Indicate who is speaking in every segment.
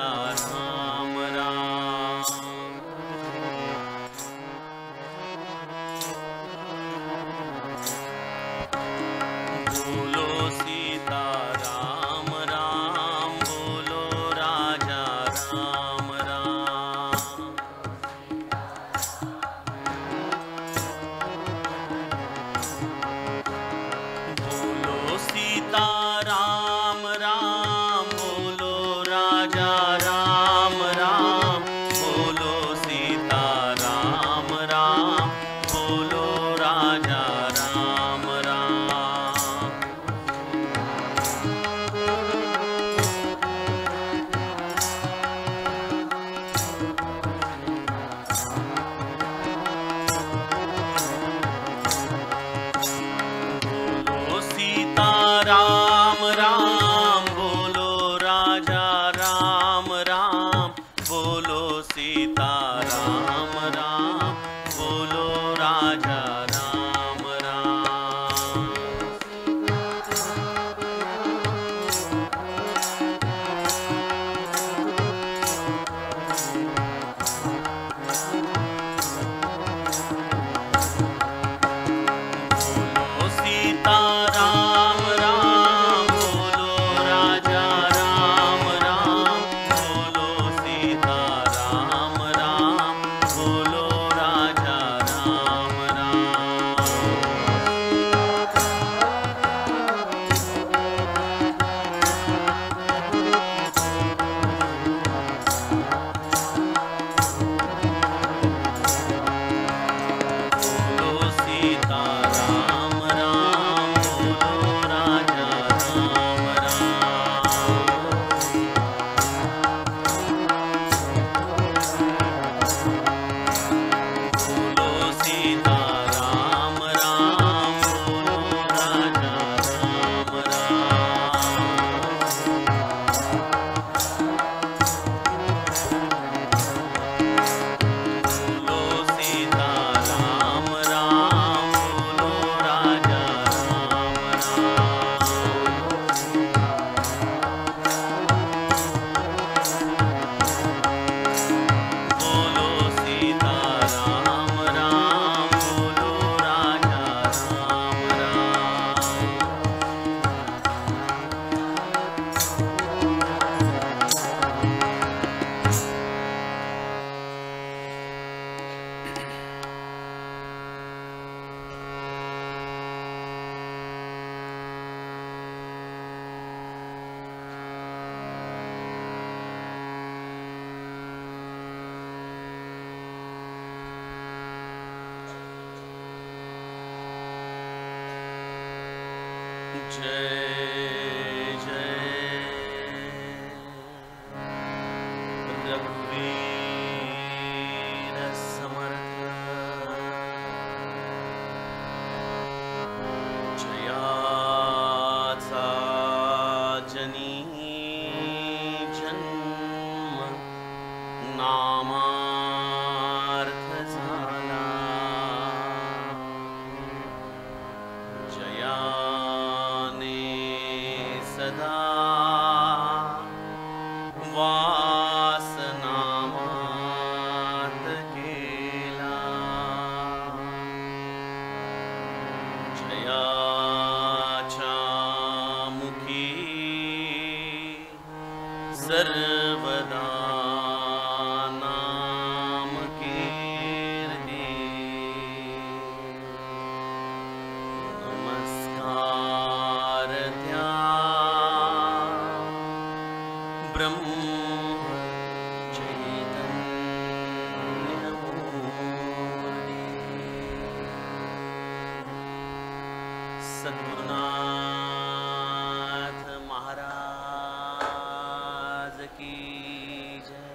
Speaker 1: राजा राम राम। बोलो सीता राम राम, बोलो राजा राम राम। बोलो सीता राम राम, बोलो राजा राम राम। बोलो सीता राम राम, बोलो राजा राम राम। बोलो सीता राम राम, बोलो राजा राम राम। बोलो सीता राम राम, बोलो राजा राम राम। बोलो सीता राम राम, बोलो राजा राम राम। बोलो सीता राम राम, बोलो राजा राम राम। बोलो सीता राम राम, बोलो राजा राम राम। बोलो सीता राम राम, बोलो राजा राम राम। बोलो सीता राम राम, बोलो राजा राम राम। बोलो सीता राम राम, बोलो राजा राम राम। जय जय रघुवीर समर्थ। जयाचा जनी जन्म, नामार्थ झाला। जयाने सदा वास नामात केला। जयाच्या मुखी सर्वदा नाम कीर्ती। नमस्कार त्या ब्रह्म चैतन्यमूर्ती। सद्गुरुनाथ महाराज की जय।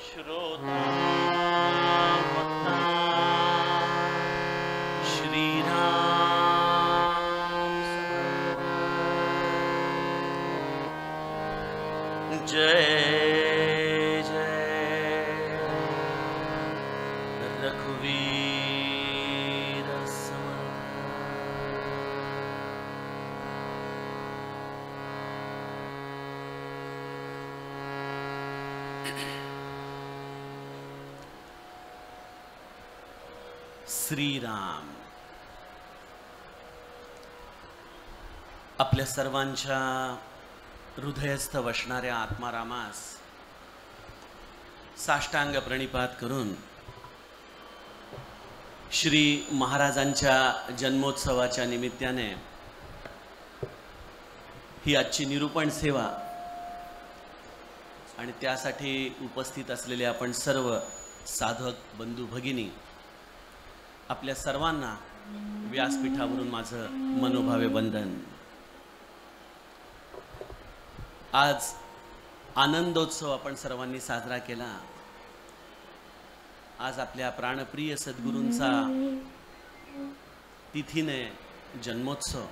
Speaker 1: श्रोता भक्ता श्री राम जय जय रघुवीर समर्थ।
Speaker 2: श्रीराम आपल्या सर्वांच्या हृदयस्थ वसणाऱ्या आत्मारामास साष्टांग प्रणिपात करून श्री महाराजांच्या जन्मोत्सवाच्या निमित्ताने ही आजची निरूपण सेवा आणि त्यासाठी उपस्थित असलेले आपण सर्व साधक बंधू भगिनी आपल्या सर्वांना व्यासपीठावरून माझं मनोभावे वंदन। आज आनंदोत्सव आपण सर्वांनी साजरा केला। आज आपल्या प्राणप्रिय सद्गुरूंचा तिथीने जन्मोत्सव।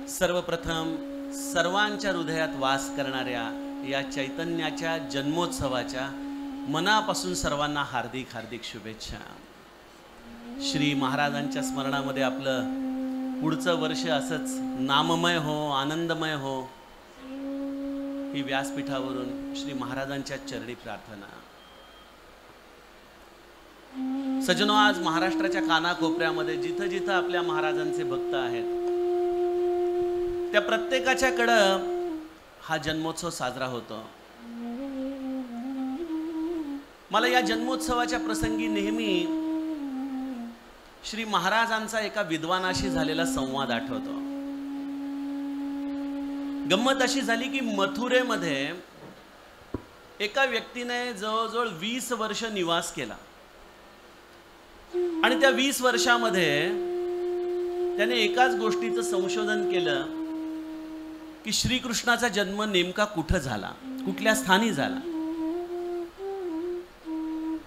Speaker 2: सर्वप्रथम सर्वांच्या हृदयात वास करणाऱ्या या चैतन्याच्या जन्मोत्सवाच्या मनापासून सर्वांना हार्दिक हार्दिक शुभेच्छा। श्री महाराजांच्या स्मरणामध्ये आपलं पुढचं वर्ष असंच नाममय हो, आनंदमय हो, ही व्यासपीठावरून श्री महाराजांच्या चरणी प्रार्थना। सज्जनो, आज महाराष्ट्राच्या कानाकोपऱ्यामध्ये जिथं जिथं आपल्या महाराजांचे भक्त आहेत त्या प्रत्येकाच्याकडं हा जन्मोत्सव साजरा होतो। मला या जन्मोत्सवाच्या प्रसंगी नेहमी श्री महाराजांचा एका विद्वानाशी झालेला संवाद आठवतो। गंमत अशी झाली की मथुरेमध्ये एका व्यक्तीने जवळजवळ 20 वर्ष निवास केला आणि त्या 20 वर्षामध्ये त्याने एकाच गोष्टीचं संशोधन केलं की श्रीकृष्णाचा जन्म नेमका कुठं झाला, कुठल्या स्थानी झाला।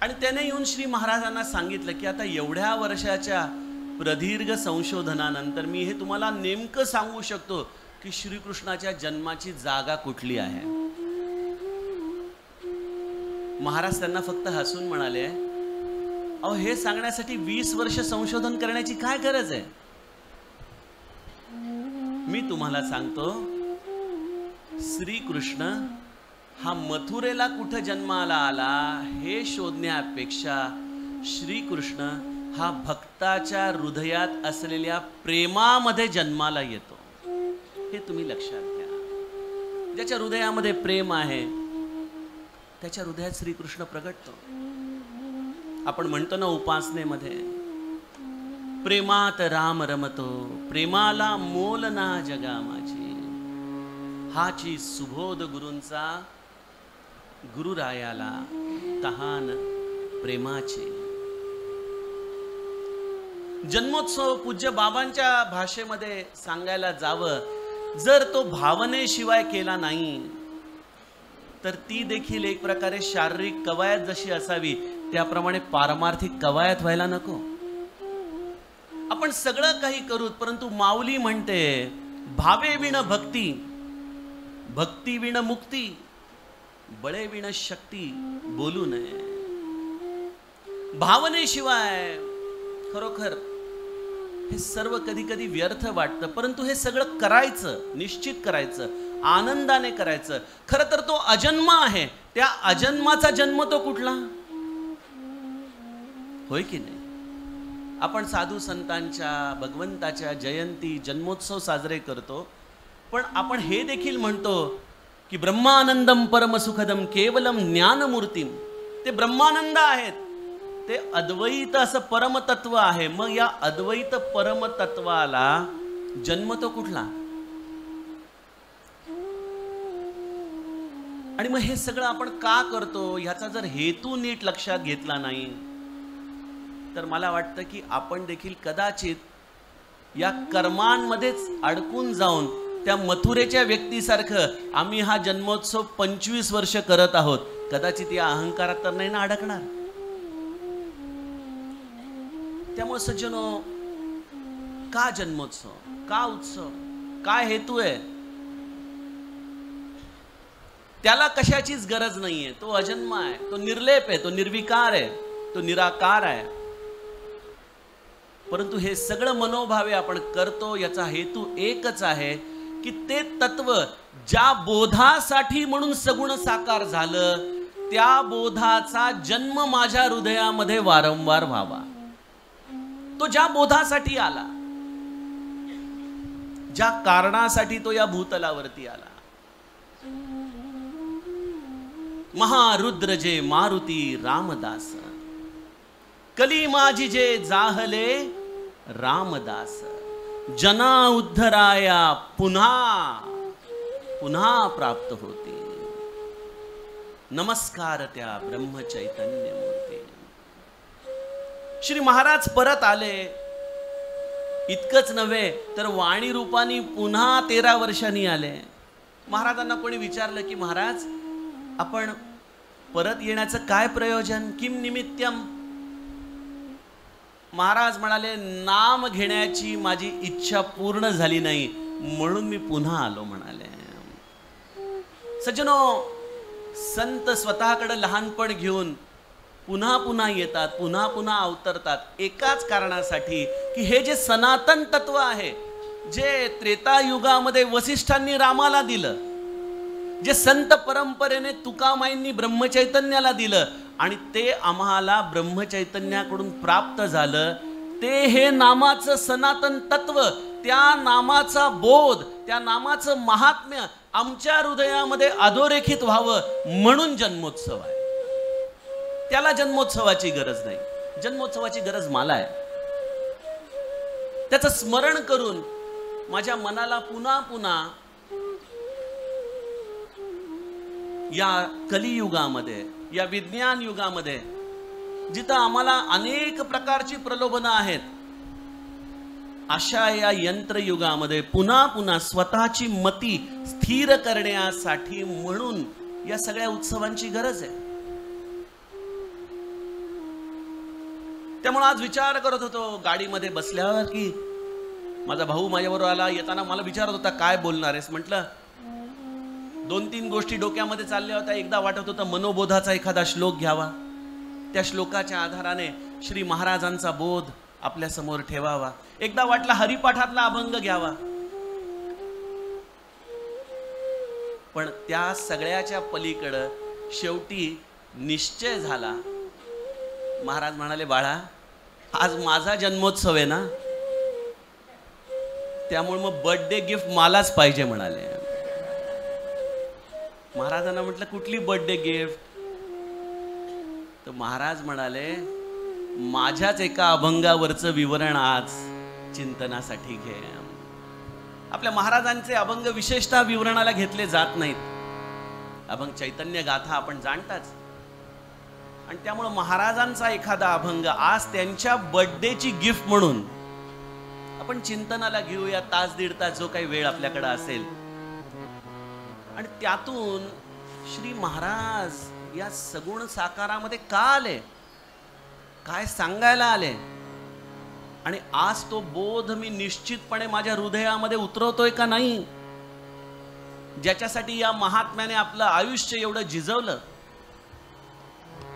Speaker 2: आणि त्याने येऊन श्री महाराजांना सांगितलं की आता एवढ्या वर्षाच्या प्रदीर्घ संशोधनानंतर मी हे तुम्हाला नेमकं सांगू शकतो की श्रीकृष्णाच्या जन्माची जागा कुठली आहे। महाराज त्यांना फक्त हसून म्हणाले, अहो हे सांगण्यासाठी 20 वर्ष संशोधन करण्याची काय गरज आहे। मी तुम्हाला सांगतो, श्रीकृष्ण हा मथुरेला कुठं जन्माला आला हे शोधण्यापेक्षा श्रीकृष्ण हा भक्ताच्या हृदयात असलेल्या प्रेमामध्ये जन्माला येतो। हे तुम्ही लक्षात घ्या। ज्याच्या हृदयामध्ये प्रेम आहे त्याच्या हृदयात श्रीकृष्ण प्रगटतो। आपण म्हणतो ना उपासनेमध्ये, प्रेमात राम रमतो, प्रेमाला मोल ना जगा माझी। हाची सुबोध गुरूंचा गुरुरायाला तहान प्रेमाची। जन्मोत्सव पूज्य बाबांच्या भाषेमध्ये सांगायला जावं, जर तो भावनेशिवाय केला नाही तर ती देखील एक प्रकारे शारीरिक कवायत जशी असावी त्याप्रमाणे पारमार्थिक कवायत व्हायला नको। आपण सगळं काही करू, परंतु माऊली म्हणते, भावे विण भक्ती, भक्ती विण मुक्ती, बळे विण शक्ती बोलू नये। भावनेशिवाय खरोखर हे सर्व कधी कधी व्यर्थ वाटतं, परंतु हे सगळं करायचं, निश्चित करायचं, आनंदाने करायचं। खरं तर तो अजन्म आहे, त्या अजन्माचा जन्म तो कुठला, होय की नाही। आपण साधू संतांच्या, भगवंताच्या जयंती, जन्मोत्सव साजरे करतो, पण आपण हे देखील म्हणतो की ब्रह्मानंदम परमसुखदम केवलम ज्ञानमूर्तीम। ते ब्रह्मानंद आहेत, ते अद्वैत असं परमतत्व आहे। मग या अद्वैत परमतत्वाला जन्म तो कुठला। आणि मग हे सगळं आपण का करतो ह्याचा जर हेतू नीट लक्षात घेतला नाही तर मला वाटतं की आपण देखील कदाचित या कर्मांमध्येच अडकून जाऊन त्या मथुरेच्या व्यक्तीसारखं आम्ही हा जन्मोत्सव 25 वर्ष करत आहोत, कदाचित या अहंकारात तर नाही ना अडकणार। त्यामुळे सज्जनो, का जन्मोत्सव, का उत्सव, काय हेतू आहे, त्याला कशाचीच गरज नाहीये। तो अजन्म आहे, तो निर्लेप आहे, तो निर्विकार आहे, तो निराकार आहे। परंतु हे सगळं मनोभावे आपण करतो, याचा हेतू एकच आहे की ते तत्व ज्या बोधासाठी म्हणून सगुण साकार झालं, त्या बोधाचा जन्म माझ्या हृदयामध्ये वारंवार व्हावा. तो ज्या बोधासाठी आला, ज्या कारणासाठी तो या भूतलावरती आला. महारुद्र जे मारुती रामदास, कली माझी जे जाहले रामदास, जना उद्धराया पुन्हा पुन्हा प्राप्त होते. नमस्कार त्या ब्रह्मचैतन्य मूर्ती. श्री महाराज परत आले. इतकंच नव्हे तर वाणी रूपानी पुन्हा 13 वर्षांनी आले. महाराजांना कोणी विचारलं की महाराज, आपण परत येण्याचं काय प्रयोजन, किम निमित्तम? महाराज म्हणाले, नाम घेण्याची माझी इच्छा पूर्ण झाली नाही म्हणून मी पुन्हा आलो म्हणाले. सज्जनो, संत स्वतःकडे लहानपण घेऊन पुन्हा पुन्हा येतात, पुन्हा पुन्हा अवतरतात एकाच कारणासाठी की हे जे सनातन तत्व आहे, जे त्रेतायुगामध्ये वसिष्ठांनी रामाला दिलं, जे संत परंपरेने तुकामाईंनी ब्रह्मचैतन्याला दिलं आणि ते आम्हाला ब्रह्मचैतन्याकडून प्राप्त झालं, ते हे नामाचं सनातन तत्व, त्या नामाचा बोध, त्या नामाचं महात्म्य आमच्या हृदयामध्ये अधोरेखित व्हावं म्हणून जन्मोत्सव आहे. त्याला जन्मोत्सवाची गरज नाही, जन्मोत्सवाची गरज मला आहे. त्याचं स्मरण करून माझ्या मनाला पुन्हा पुन्हा या कलियुगामध्ये, या विज्ञान युगामध्ये, जिथं आम्हाला अनेक प्रकारची प्रलोभनं आहेत, अशा या यंत्रयुगामध्ये पुन्हा पुन्हा स्वतःची मती स्थिर करण्यासाठी म्हणून या सगळ्या उत्सवांची गरज आहे. त्यामुळे आज विचार करत होतो गाडीमध्ये बसल्यावर की माझा भाऊ माझ्याबरोबर आला. येताना मला विचारत होता काय बोलणार आहेस. म्हटलं 2-3 गोष्टी डोक्यामध्ये चालल्या होत्या. एकदा वाटत होतं मनोबोधाचा एखादा श्लोक घ्यावा, त्या श्लोकाच्या आधाराने श्री महाराजांचा बोध आपल्या समोर ठेवावा. एकदा वाटला हरिपाठातला अभंग घ्यावा. पण त्या सगळ्याच्या पलीकडं शेवटी निश्चय झाला. महाराज म्हणाले, बाळा, आज माझा जन्मोत्सव आहे ना, त्यामुळे मग बर्थडे गिफ्ट मलाच पाहिजे म्हणाले. महाराजांना म्हटलं, कुठली बर्थडे गिफ्ट? तर महाराज म्हणाले, माझ्याच एका अभंगावरचं विवरण आज चिंतनासाठी घे. आपल्या महाराजांचे अभंग विशेषतः विवरणाला घेतले जात नाहीत. अभंग चैतन्य गाथा आपण जाणताच. आणि त्यामुळे महाराजांचा एखादा अभंग आज त्यांच्या बर्थडेची गिफ्ट म्हणून आपण चिंतनाला घेऊया. 1-1.5 तास जो काही वेळ आपल्याकडे असेल, आणि त्यातून श्री महाराज या सगुण साकारामध्ये का आले, काय सांगायला आले, आणि आज तो बोध मी निश्चितपणे माझ्या हृदयामध्ये उतरवतोय का नाही, ज्याच्यासाठी या महात्म्याने आपलं आयुष्य एवढं झिजवलं,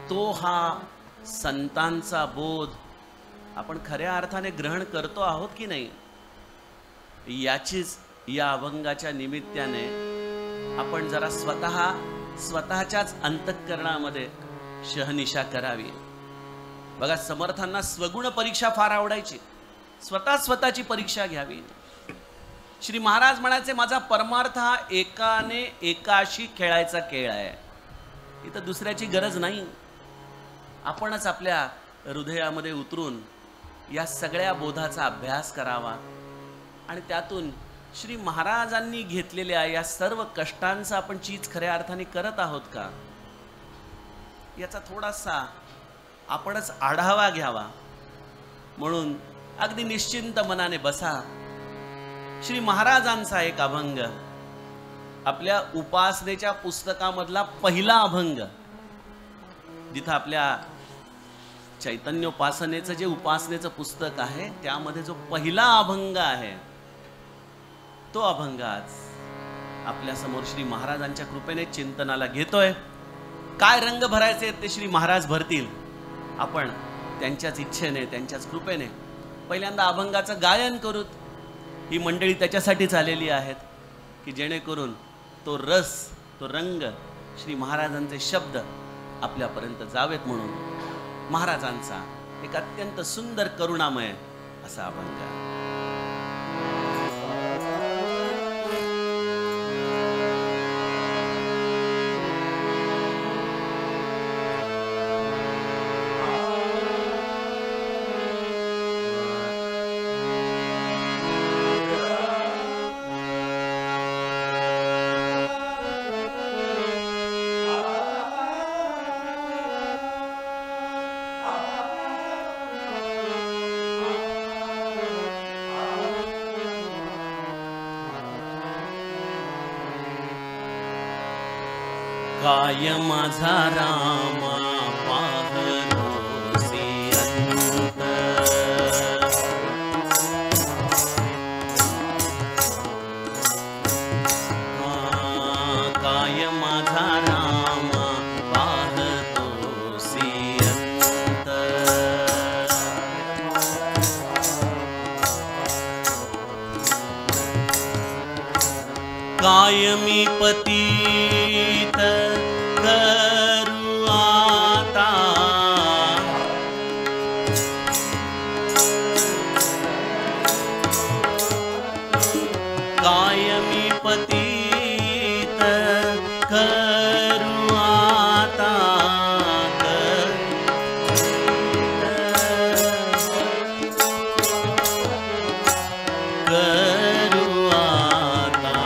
Speaker 2: तो हा संतांचा बोध आपण खऱ्या अर्थाने ग्रहण करतो आहोत की नाही, याचीच या अभंगाच्या निमित्ताने आपण जरा स्वतःच्याच अंतःकरणामध्ये शहनिशा करावी. बघा, समर्थांना स्वगुण परीक्षा फार आवडायची. स्वतःची परीक्षा घ्यावी. श्री महाराज म्हणायचे, माझा परमार्थ हा एकाने एकाशी खेळायचा खेळ आहे. इथं दुसऱ्याची गरज नाही. आपणच आपल्या हृदयामध्ये उतरून या सगळ्या बोधाचा अभ्यास करावा आणि त्यातून श्री महाराजांनी घेतलेल्या या सर्व कष्टांचा आपण चीज खऱ्या अर्थाने करत आहोत का, याचा थोडासा आपणच आढावा घ्यावा. म्हणून अगदी निश्चिंत मनाने बसा. श्री महाराजांचा एक अभंग, आपल्या उपासनेच्या पुस्तकामधला पहिला अभंग, जिथं आपल्या चैतन्योपासनेचं जे उपासनेचं पुस्तक आहे त्यामध्ये जो पहिला अभंग आहे, तो अभंग आज आपल्या समोर श्री महाराजांच्या कृपेने चिंतनाला घेतोय. काय रंग भरायचे ते श्री महाराज भरतील. आपण त्यांच्याच इच्छेने, त्यांच्याच कृपेने पहिल्यांदा अभंगाचं गायन करूत. ही मंडळी त्याच्यासाठीच आलेली आहेत. की जेणेकरून तो रस, तो रंग, श्री महाराजांचे शब्द आपल्यापर्यंत जावेत म्हणून महाराजांचा एक अत्यंत सुंदर करुणामय असा अभंग. काय माझा रामा पाहतोसी अंत, काय माझा रामा पाहतोसी अंत, कायमी पतीत करू आता, कायमी पतीत करू आता, करू आता,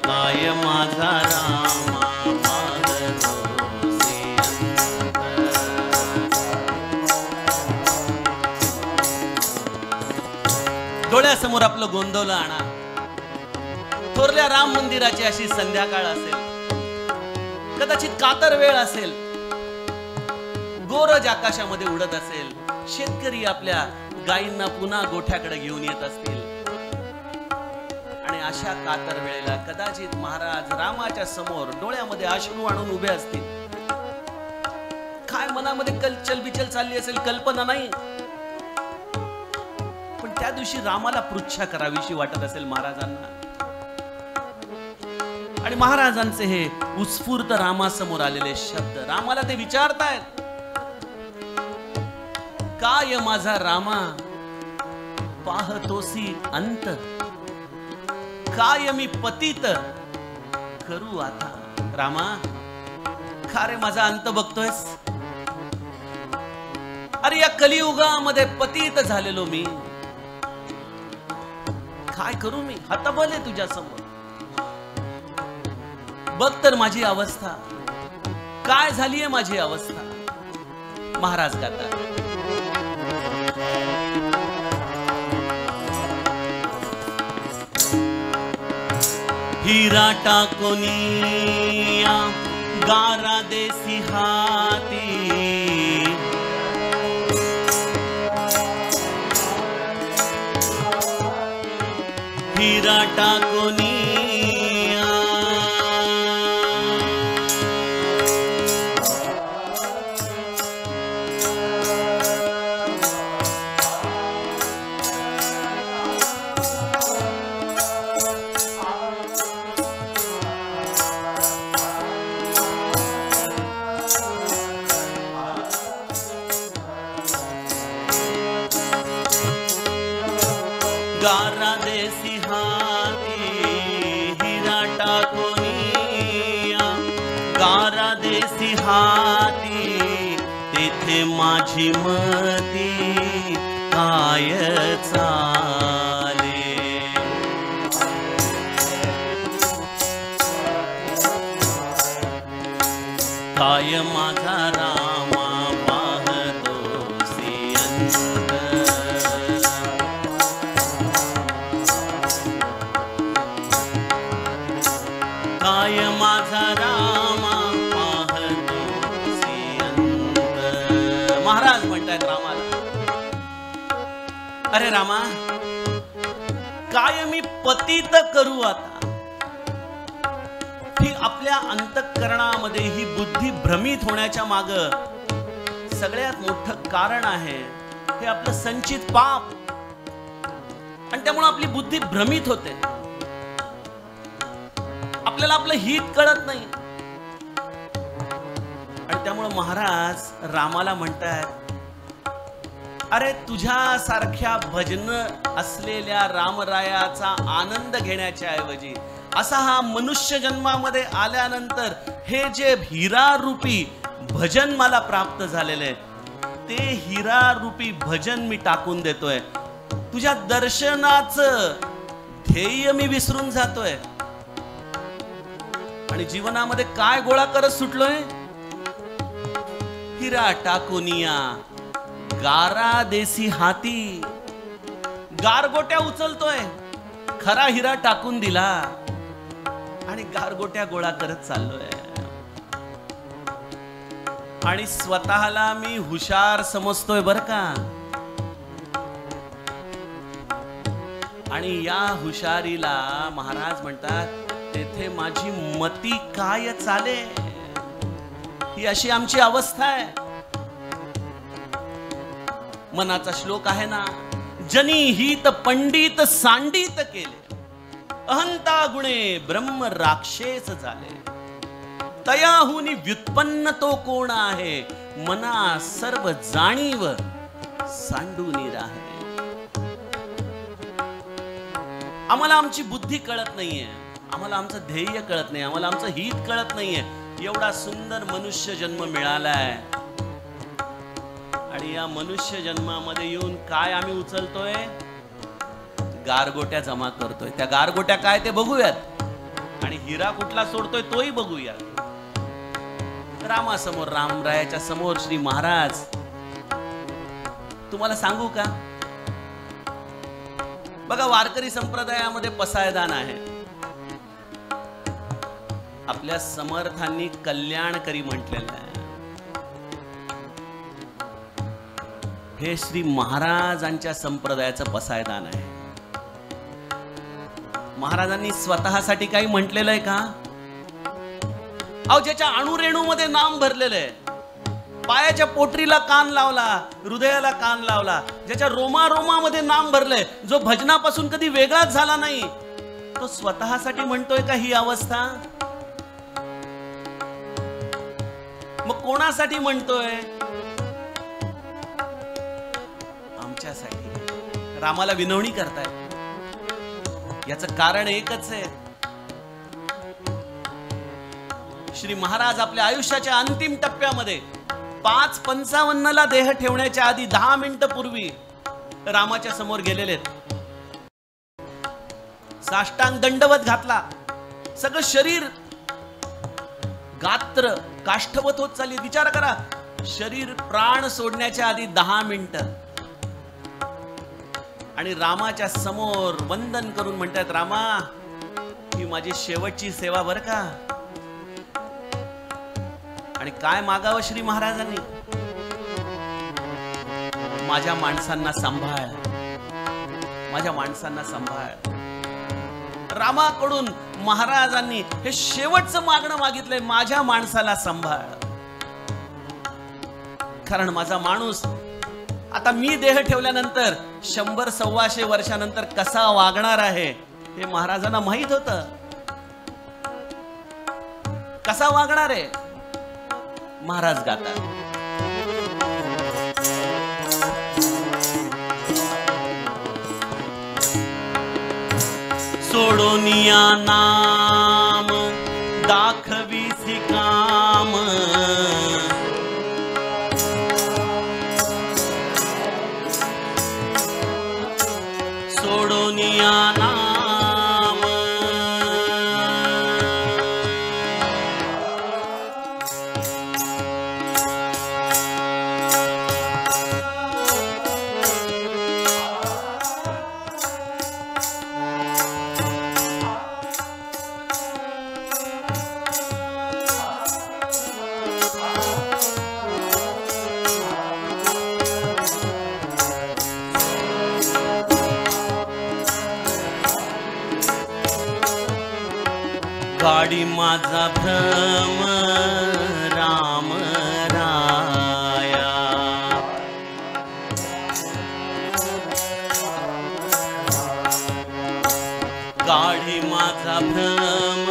Speaker 2: काय माझा रामा पाहतोसी अंत. डोळ्यासमोर आपलं गोंधवलं आणा. थोरल्या राम मंदिराची अशी संध्याकाळ असेल, कदाचित कातर वेळ असेल, गोरज आकाशामध्ये उडत असेल, शेतकरी आपल्या गायींना पुन्हा गोठ्याकडे घेऊन येत असतील आणि अशा कातर वेळेला कदाचित महाराज रामाच्या समोर डोळ्यामध्ये अश्रू आणून उभे असतील. काय मनामध्ये चलबिचल चालली असेल कल्पना नाही, पण त्या दिवशी रामाला पृच्छा करावीशी वाटत असेल महाराजांना. आणि महाराजांचे हे उत्स्फूर्त रामासमोर आलेले शब्द रामाला ते विचारतायत, काय माझा रामा पाहतोसी अंत, काय मी पतित करू आता. रामा, का रे माझा अंत बघतोयस? अरे या कलियुगामध्ये पतित झालेलो मी, काय करू मी? हतबल आहे तुझ्या समोर. बघ तर माझी अवस्था काय झालीये, माझी अवस्था. महाराज गातात, हिरा टाकोनिया गारा देसी हाती, हिरा टाकोनिया गारा देसी हाती, हिरा टाकोनिया गारा देसी हाती, तेथे माझी मती काय चाले. काय माझा रामा पाहतोसी अंत, काय माझा रामा पाहतोसी अंत. महाराज म्हणतायत रामाला, अरे रामा, काय मी पतित करू आता. ही आपल्या अंतःकरणामध्ये ही बुद्धी भ्रमित होण्याच्या माग सगळ्यात मोठं कारण आहे हे आपलं संचित पाप, आणि त्यामुळे आपली बुद्धी भ्रमित होते. आपल्याला आपलं हित कळत नाही. आणि त्यामुळे महाराज रामाला म्हणतात, अरे तुझ्यासारख्या भजन असलेल्या रामरायाचा आनंद घेण्याच्या ऐवजी असा हा मनुष्य जन्मामध्ये आल्यानंतर हे जे हिरा रूपी भजन मला प्राप्त झालेले आहे, ते हिरा रूपी भजन मी टाकून देतोय. तुझ्या दर्शनाचं ध्येय मी विसरून जातोय आणि जीवनामध्ये काय गोळा करत सुटलोय? हिरा टाकुनिया गारा देसी हाती. गारगोट्या उचलतोय, खरा हिरा टाकून दिला आणि गारगोट्या गोळा करत चाललोय. आणि स्वतःला मी हुशार समजतोय बर का. आणि या हुशारीला महाराज म्हणतात, तेथे माझी मती काय चाले. ही अशी आमची अवस्था आहे. मनाचा श्लोक आहे ना, जनी हित पंडित सांडित केले, अहंता गुणे ब्रह्म राक्षेस झाले. तयाहुनी व्युत्पन्न तो कोण आहे, मना सर्व जाणीव सांडूनी राहे. आम्हाला आमची बुद्धी कळत नाहीये, आम्हाला आमचं ध्येय कळत नाही, आम्हाला आमचं हित कळत नाहीये. एवढा सुंदर मनुष्य जन्म मिळालाय आणि या मनुष्य जन्मामध्ये येऊन काय आम्ही उचलतोय? गारगोट्या जमा करतोय. त्या गारगोट्या काय ते बघूयात आणि हिरा कुठला सोडतोय तोही बघूयात. रामासमोर, रामरायाच्या समोर श्री महाराज, तुम्हाला सांगू का, बघा वारकरी संप्रदायामध्ये पसायदान आहे. आपल्या समर्थांनी कल्याणकरी म्हटलेलं आहे. हे श्री महाराजांच्या संप्रदायाचं पसायदान आहे. महाराजांनी स्वतःसाठी काही म्हटलेलं आहे का? अहो, ज्याच्या अणुरेणूमध्ये नाम भरलेलं आहे, पायाच्या पोटरीला कान लावला, हृदयाला कान लावला, ज्याच्या रोमारोमामध्ये नाम भरलंय, जो भजनापासून कधी वेगळाच झाला नाही, तो स्वतःसाठी म्हणतोय का ही अवस्था? मग कोणासाठी म्हणतोय? आमच्यासाठी. रामाला विनवणी करताय. याचं कारण एकच आहे. श्री महाराज आपल्या आयुष्याच्या अंतिम टप्प्यामध्ये 5:55 देह ठेवण्याच्या आधी 10 मिनिटं पूर्वी रामाच्या समोर गेलेले. साष्टांग दंडवत घातला. सगळं शरीर गात्र काष्ठवत होत चालली. विचार करा, शरीर प्राण सोडण्याच्या आधी 10 मिनिटं आणि रामाच्या समोर वंदन करून म्हणतात, रामा ही माझी शेवटची सेवा बर का. आणि काय मागावं श्री महाराजांनी? माझ्या माणसांना सांभाळ, माझ्या माणसांना सांभाळ. रामाकडून महाराजांनी हे शेवटचं मागणं मागितलंय, माझ्या माणसाला सांभाळ. कारण माझा माणूस आता मी देह ठेवल्यानंतर 100-125 वर्षानंतर कसा वागणार आहे हे महाराजांना माहित होतं. कसा वागणार आहे? महाराज गातात, सोडोनिया नाम दाखवीसी काम, सोडोनिया नाम गाडी माझा भ्रम राम राया, गाडी माझा भ्रम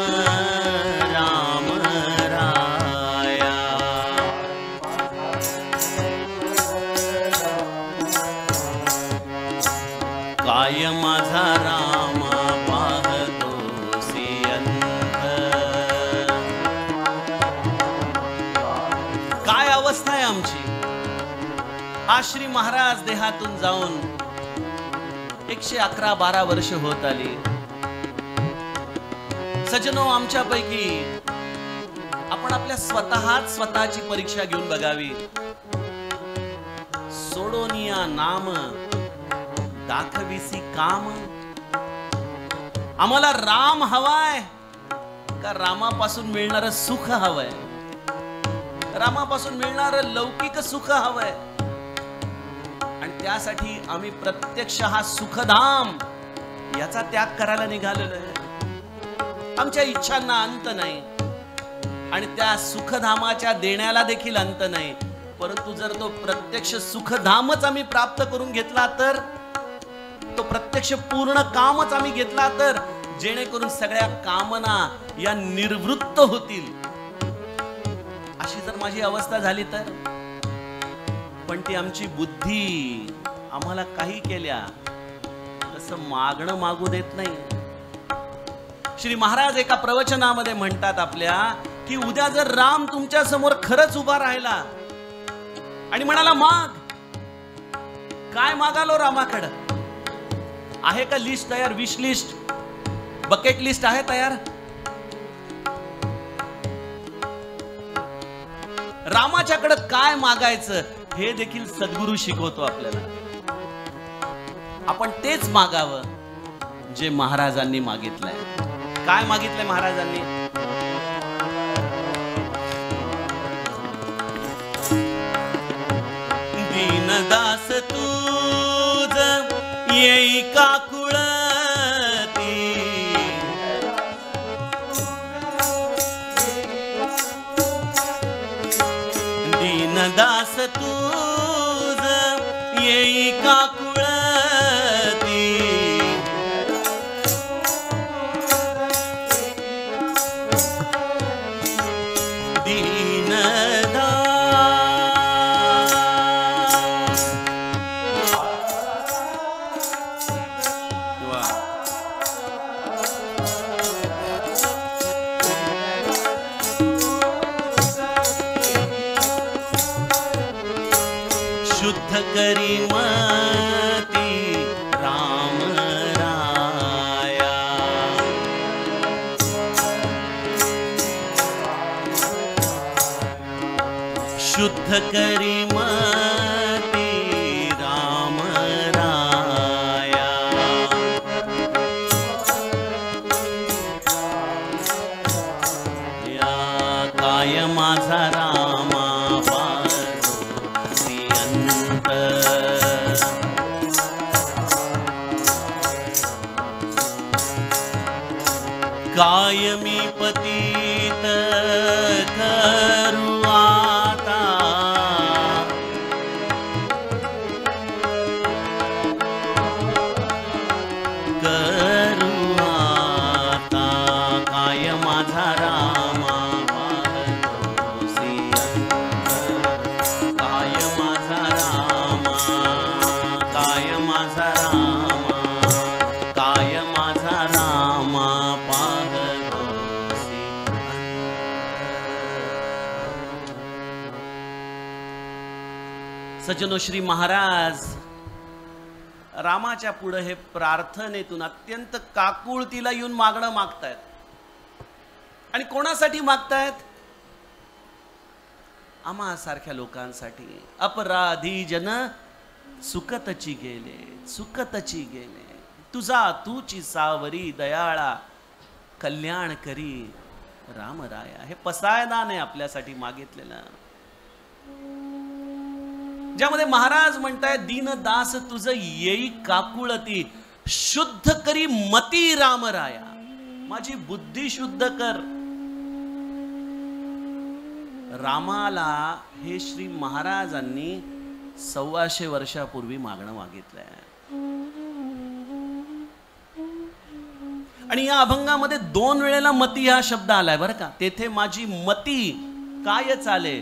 Speaker 2: आज श्री महाराज देहातून जाऊन 111-12 वर्ष होत आली. सजनो, आमच्यापैकी आपण आपल्या स्वतःची परीक्षा घेऊन बघावी. सोडोनिया नाम दाखविसी काम. आम्हाला राम हवाय का रामापासून मिळणारं सुख हवंय? रामापासून मिळणारं लौकिक सुख हवंय. आणि त्यासाठी आम्ही प्रत्यक्ष हा सुखधाम याचा त्याग करायला निघालेलो आहे. आमच्या इच्छांना अंत नाही आणि त्या सुखधामाच्या देण्याला देखील अंत नाही. परंतु जर तो प्रत्यक्ष सुखधामच आम्ही प्राप्त करून घेतला तर, तो प्रत्यक्ष पूर्ण कामच आम्ही घेतला तर, जेणेकरून सगळ्या कामना या निर्वृत्त होतील, अशी जर माझी अवस्था झाली तर. पण ती आमची बुद्धी आम्हाला काही केल्या तसं मागणं मागू देत नाही. श्री महाराज एका प्रवचनामध्ये म्हणतात आपल्या की उद्या जर राम तुमच्या समोर खरंच उभा राहिला आणि म्हणाला माग, काय मागालो रामाकडं? आहे का लिस्ट तयार? विश लिस्ट, बकेट लिस्ट आहे तयार? रामाच्याकडं काय मागायचं हे देखील सद्गुरू शिकवतो आपल्याला. आपण तेच मागावं जे महाराजांनी मागितलंय. काय मागितलंय महाराजांनी? दीनदास तुझ येई काकुळती, दीनदास तुझ येई काकुळती, करी मती राम राया, शुद्ध करी मती राम राया, या काय माझा रामा कायमी पतित करू आता, करू आता, काय माझा रामा पाहतोसी अंत, काय माझा रामा, काय माझा रामा, काय माझा रामा सज्जनो, श्री महाराज रामाच्या पुढे हे प्रार्थनेतून अत्यंत काकुळतीला येऊन मागणं मागतायत. आणि कोणासाठी मागतायत? आम्हा सारख्या लोकांसाठी. अपराधी जन सुकतची गेले, सुकतची गेले, तुझा तूची सावरी दयाळा कल्याण करी रामराया. हे पसायदान आहे आपल्यासाठी मागितलेलं, ज्यामध्ये महाराज म्हणतायत दीनदास तुझ येई काकुळती, शुद्ध करी मती रामराया. माझी बुद्धी शुद्ध कर. रामाला हे श्री महाराजांनी 125 वर्षापूर्वी मागणं मागितलंय. आणि या अभंगामध्ये 2 वेळेला मती हा शब्द आलाय बरं का. तेथे माझी मती काय चाले,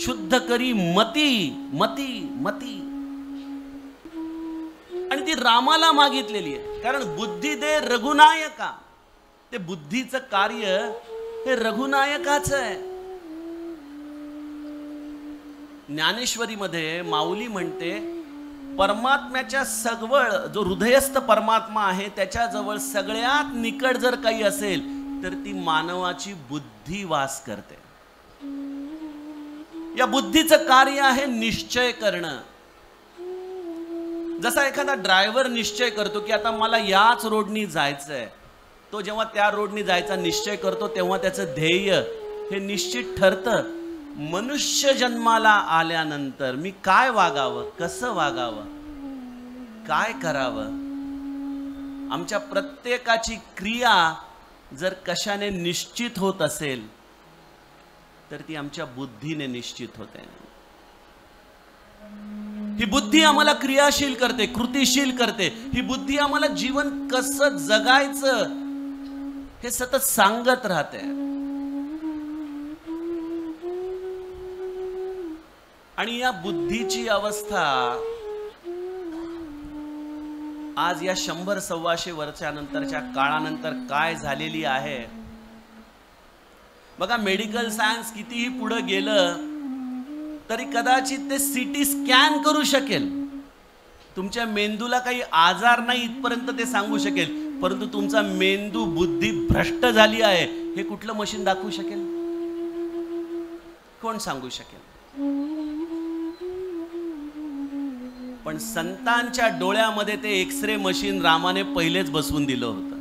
Speaker 2: शुद्ध करी मती, मती, मती. आणि ती रामाला मागितलेली आहे. कारण बुद्धी दे रघुनायका. ते बुद्धीचं कार्य हे रघुनायकाचं आहे. ज्ञानेश्वरीमध्ये माऊली म्हणते, परमात्म्याच्या सगवळ जो हृदयस्थ परमात्मा आहे त्याच्याजवळ सगळ्यात निकट जर काही असेल तर ती मानवाची बुद्धी वास करते. या बुद्धीचं कार्य आहे निश्चय करणं. जसा एखादा ड्रायव्हर निश्चय करतो की आता मला याच रोडनी जायचंय, तो जेव्हा त्या रोडनी जायचा निश्चय करतो तेव्हा त्याचं ध्येय हे निश्चित ठरतं. मनुष्य जन्माला आल्यानंतर मी काय वागावं, कसं वागावं, काय करावं, आमच्या प्रत्येकाची क्रिया जर कशाने निश्चित होत असेल तर ती आमच्या बुद्धीने निश्चित होते. ही बुद्धी आम्हाला क्रियाशील करते, कृतिशील करते. ही बुद्धी आम्हाला जीवन कसं जगायचं हे सतत सांगत राहते. आणि या बुद्धीची अवस्था आज या 100-125 वर्षानंतरच्या काळानंतर काय झालेली आहे बघा. मेडिकल सायन्स कितीही पुढे गेलं तरी कदाचित ते सिटी स्कॅन करू शकेल, तुमच्या मेंदूला काही आजार नाही इथपर्यंत ते सांगू शकेल, परंतु तुमचा मेंदू बुद्धी भ्रष्ट झाली आहे हे कुठलं मशीन दाखवू शकेल? कोण सांगू शकेल? पण संतांच्या डोळ्यामध्ये ते एक्सरे मशीन रामाने पहिलेच बसवून दिलं होतं.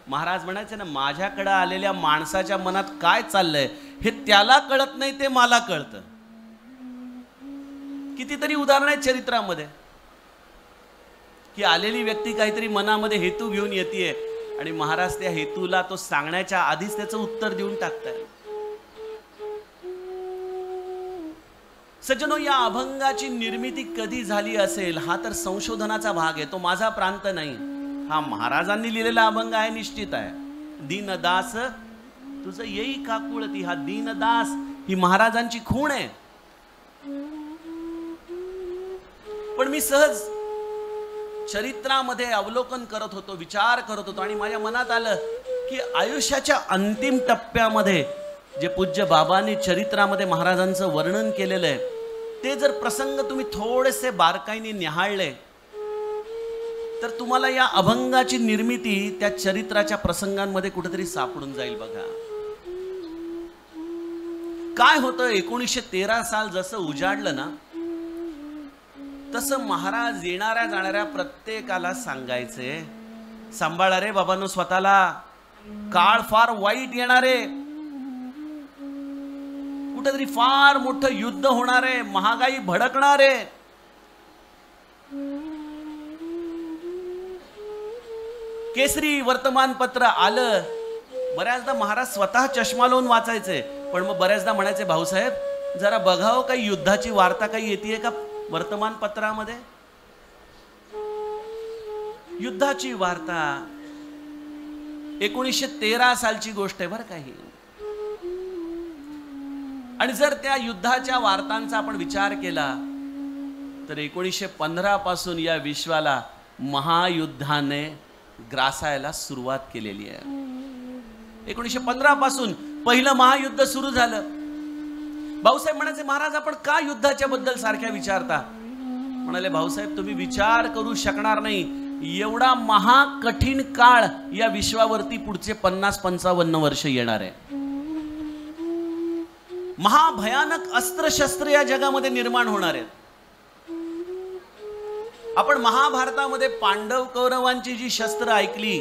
Speaker 2: महाराज म्हणायचे ना, माझ्याकडे आलेल्या माणसाच्या मनात काय चाललंय हे त्याला कळत नाही, ते मला कळतं. कितीतरी उदाहरण आहेत चरित्रामध्ये की आलेली व्यक्ती काहीतरी मनामध्ये हेतू घेऊन येते आणि महाराज त्या हेतूला तो सांगण्याच्या आधीच त्याचं उत्तर देऊन टाकताय. सज्जनो, या अभंगाची निर्मिती कधी झाली असेल हा तर संशोधनाचा भाग आहे, तो माझा प्रांत नाही. हा महाराजांनी लिहिलेला अभंग आहे, निश्चित आहे. दीनदास तुझं येई काकुळती, हा दीनदास ही महाराजांची खूण आहे. पण मी सहज चरित्रामध्ये अवलोकन करत होतो, विचार करत होतो आणि माझ्या मनात आलं की आयुष्याच्या अंतिम टप्प्यामध्ये जे पूज्य बाबांनी चरित्रामध्ये महाराजांचं वर्णन केलेलं आहे ते जर प्रसंग तुम्ही थोडेसे बारकाईने निहाळले तर तुम्हाला या अभंगाची निर्मिती त्या चरित्राच्या प्रसंगांमध्ये कुठेतरी सापडून जाईल. बघा काय होतं, 1913 साल जसं उजाडलं ना तसं महाराज येणाऱ्या जाणाऱ्या प्रत्येकाला सांगायचे, सांभाळा रे बाबांनो स्वतःला, काळ फार वाईट येणारे, कुठेतरी फार मोठं युद्ध होणार आहे, महागाई भडकणार आहे. केसरी वर्तमानपत्र आलं, बऱ्याचदा महाराज स्वतः चष्मा लावून वाचायचे, पण मग बऱ्याचदा म्हणायचे, भाऊसाहेब जरा बघावं काही युद्धाची वार्ता काही येते का वर्तमानपत्रामध्ये. युद्धाची वार्ता 1913 सालची गोष्ट आहे बरं काही. आणि जर त्या युद्धाच्या वार्तांचा आपण विचार केला तर 1915 पासून या विश्वाला महायुद्धाने ग्रासायला सुरुवात केलेली आहे. 1915 पासून पहिलं महायुद्ध सुरू झालं. भाऊसाहेब म्हणायचे, महाराज आपण का युद्धाच्या बद्दल सारख्या विचारता? म्हणाले, भाऊसाहेब तुम्ही विचार करू शकणार नाही, एवढा महाकठीण काळ या विश्वावरती पुढचे 50-55 वर्ष येणार आहे. महाभयानक अस्त्रशस्त्र या जगामध्ये निर्माण होणार आहेत. आपण महाभारतामध्ये पांडव कौरवांची जी शस्त्र ऐकली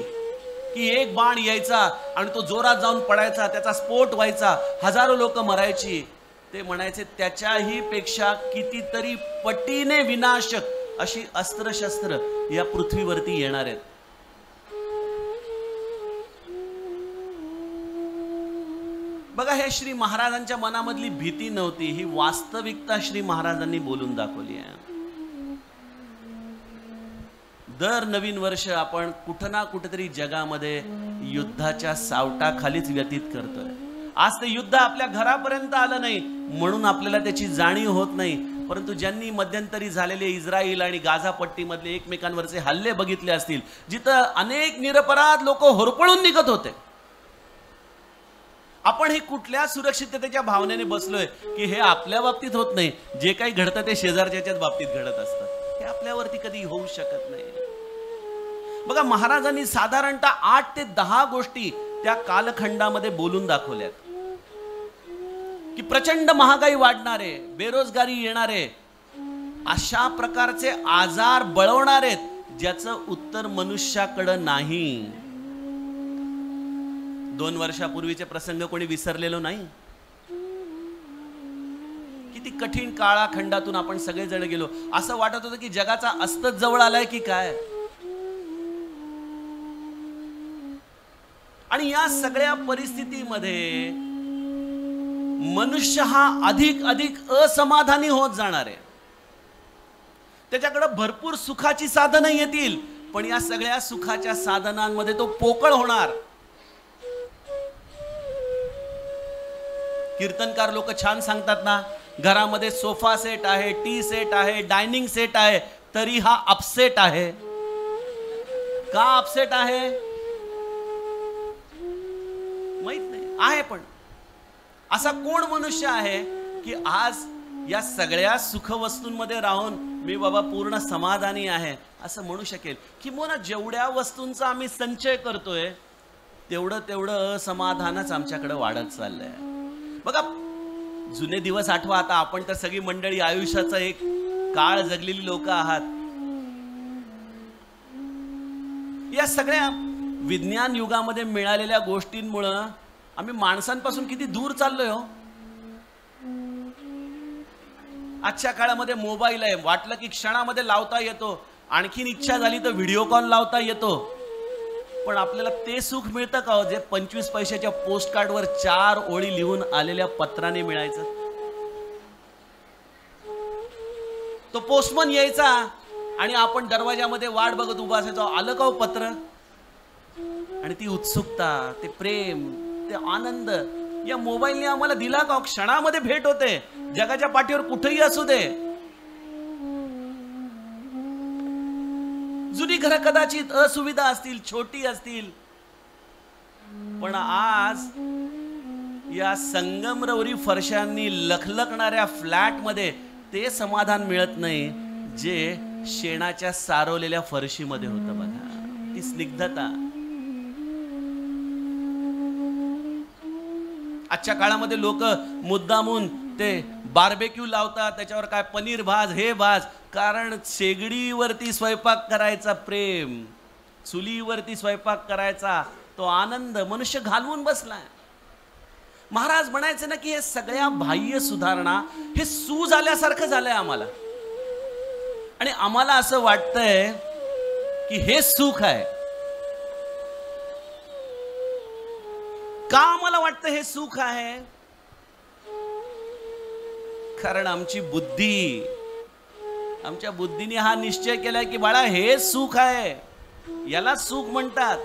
Speaker 2: की एक बाण यायचा आणि तो जोरात जाऊन पडायचा, त्याचा स्फोट व्हायचा, हजारो लोक मरायची, ते म्हणायचे त्याच्याही पेक्षा कितीतरी पटीने विनाशक अशी अस्त्रशस्त्र या पृथ्वीवरती येणार आहेत. बघा, हे श्री महाराजांच्या मनामधली भीती नव्हती, ही वास्तविकता श्री महाराजांनी बोलून दाखवली आहे. दर नवीन वर्ष आपण कुठं ना कुठेतरी जगामध्ये युद्धाच्या सावटाखालीच व्यतीत करतोय. आज ते युद्ध आपल्या घरापर्यंत आलं नाही म्हणून आपल्याला त्याची जाणीव होत नाही, परंतु ज्यांनी मध्यंतरी झालेले इस्रायल आणि गाझा पट्टीमधले एकमेकांवरचे हल्ले बघितले असतील, जिथं अनेक निरपराध लोक होरपळून निघत होते, आपण आपण हे कुठल्या सुरक्षिततेच्या भावनेने बसलोय की हे आपल्या बाबतीत होत नाही, जे काही घडतं ते शेजारच्याच बाबतीत घडत असतं, हे आपल्यावरती कधी होऊ शकत नाही. बघा, महाराजांनी साधारणतः 8 ते 10 गोष्टी त्या कालखंडामध्ये बोलून दाखवल्यात की प्रचंड महागाई वाढणारे, बेरोजगारी येणारे, अशा प्रकारचे आजार बळवणार आहेत ज्याचं उत्तर मनुष्याकडं नाही. 2 वर्षापूर्वीचे प्रसंग कोणी विसरलेलो नाही. किती कठीण काळाखंडातून आपण सगळेजण गेलो. असं वाटत होतं की जगाचा अस्तच जवळ आलाय की काय. आणि या सगळ्या परिस्थितीमध्ये मनुष्य हा अधिक अधिक असमाधानी होत जाणार आहे. त्याच्याकडे भरपूर सुखाची साधनं येतील, पण या सगळ्या सुखाच्या साधनांमध्ये तो पोकळ होणार. कीर्तनकार लोक छान सांगतात ना, घरामध्ये सोफा सेट आहे, टी सेट आहे, डायनिंग सेट आहे, तरी हा अपसेट आहे. का अपसेट आहे माहित नाही आहे. पण असा कोण मनुष्य आहे की आज या सगळ्या सुखवस्तूंमध्ये राहून मी बाबा पूर्ण समाधानी आहे असं म्हणू शकेल? किंवा जेवढ्या वस्तूंचा आम्ही संचय करतोय तेवढं असमाधानच आमच्याकडे वाढत चाललंय. बघा, जुने दिवस आठवा. आता आपण तर सगळी मंडळी आयुष्याचा एक काळ जगलेली लोक आहात. या सगळ्या विज्ञान युगामध्ये मिळालेल्या गोष्टींमुळं आम्ही माणसांपासून किती दूर चाललोय हो. आजच्या काळामध्ये मोबाईल आहे, वाटलं की क्षणामध्ये लावता येतो, आणखीन इच्छा झाली तर व्हिडिओ कॉल लावता येतो. पण आपल्याला ते सुख मिळतं का हो जे 25 पैशाच्या पोस्ट कार्डवर 4 ओळी लिहून आलेल्या पत्राने मिळायचं? तो पोस्टमन यायचा आणि आपण दरवाजामध्ये वाट बघत उभा असायचो, आलं का हो पत्र? आणि ती उत्सुकता, ते प्रेम, ते आनंद या मोबाईलने आम्हाला दिला का? क्षणामध्ये भेट होते, जगाच्या पाठीवर कुठेही असू दे. जुनी घरं कदाचित असुविधा असतील, छोटी असतील, पण आज या संगमरवरी फरशांनी लखलखणाऱ्या फ्लॅट मध्ये ते समाधान मिळत नाही जे शेणाच्या सारवलेल्या फरशीमध्ये होतं. बघा, ती स्निग्धता. आजच्या काळामध्ये लोक मुद्दामून ते बार्बेक्यू लावतात, त्याच्यावर काय पनीर भाज, हे भाज, कारण शेगडीवरती स्वयंपाक करायचा प्रेम, चुलीवरती स्वयंपाक करायचा तो आनंद मनुष्य घालवून बसलाय. महाराज म्हणायचे ना की हे सगळ्या बाह्य सुधारणा हे सूज आल्यासारखं झालंय आम्हाला. आणि आम्हाला असं वाटतंय की हे सुख आहे. का आम्हाला वाटतं हे सुख आहे? कारण आमच्या बुद्धीने हा निश्चय केलाय की बाळा हे सुख आहे, याला सुख म्हणतात.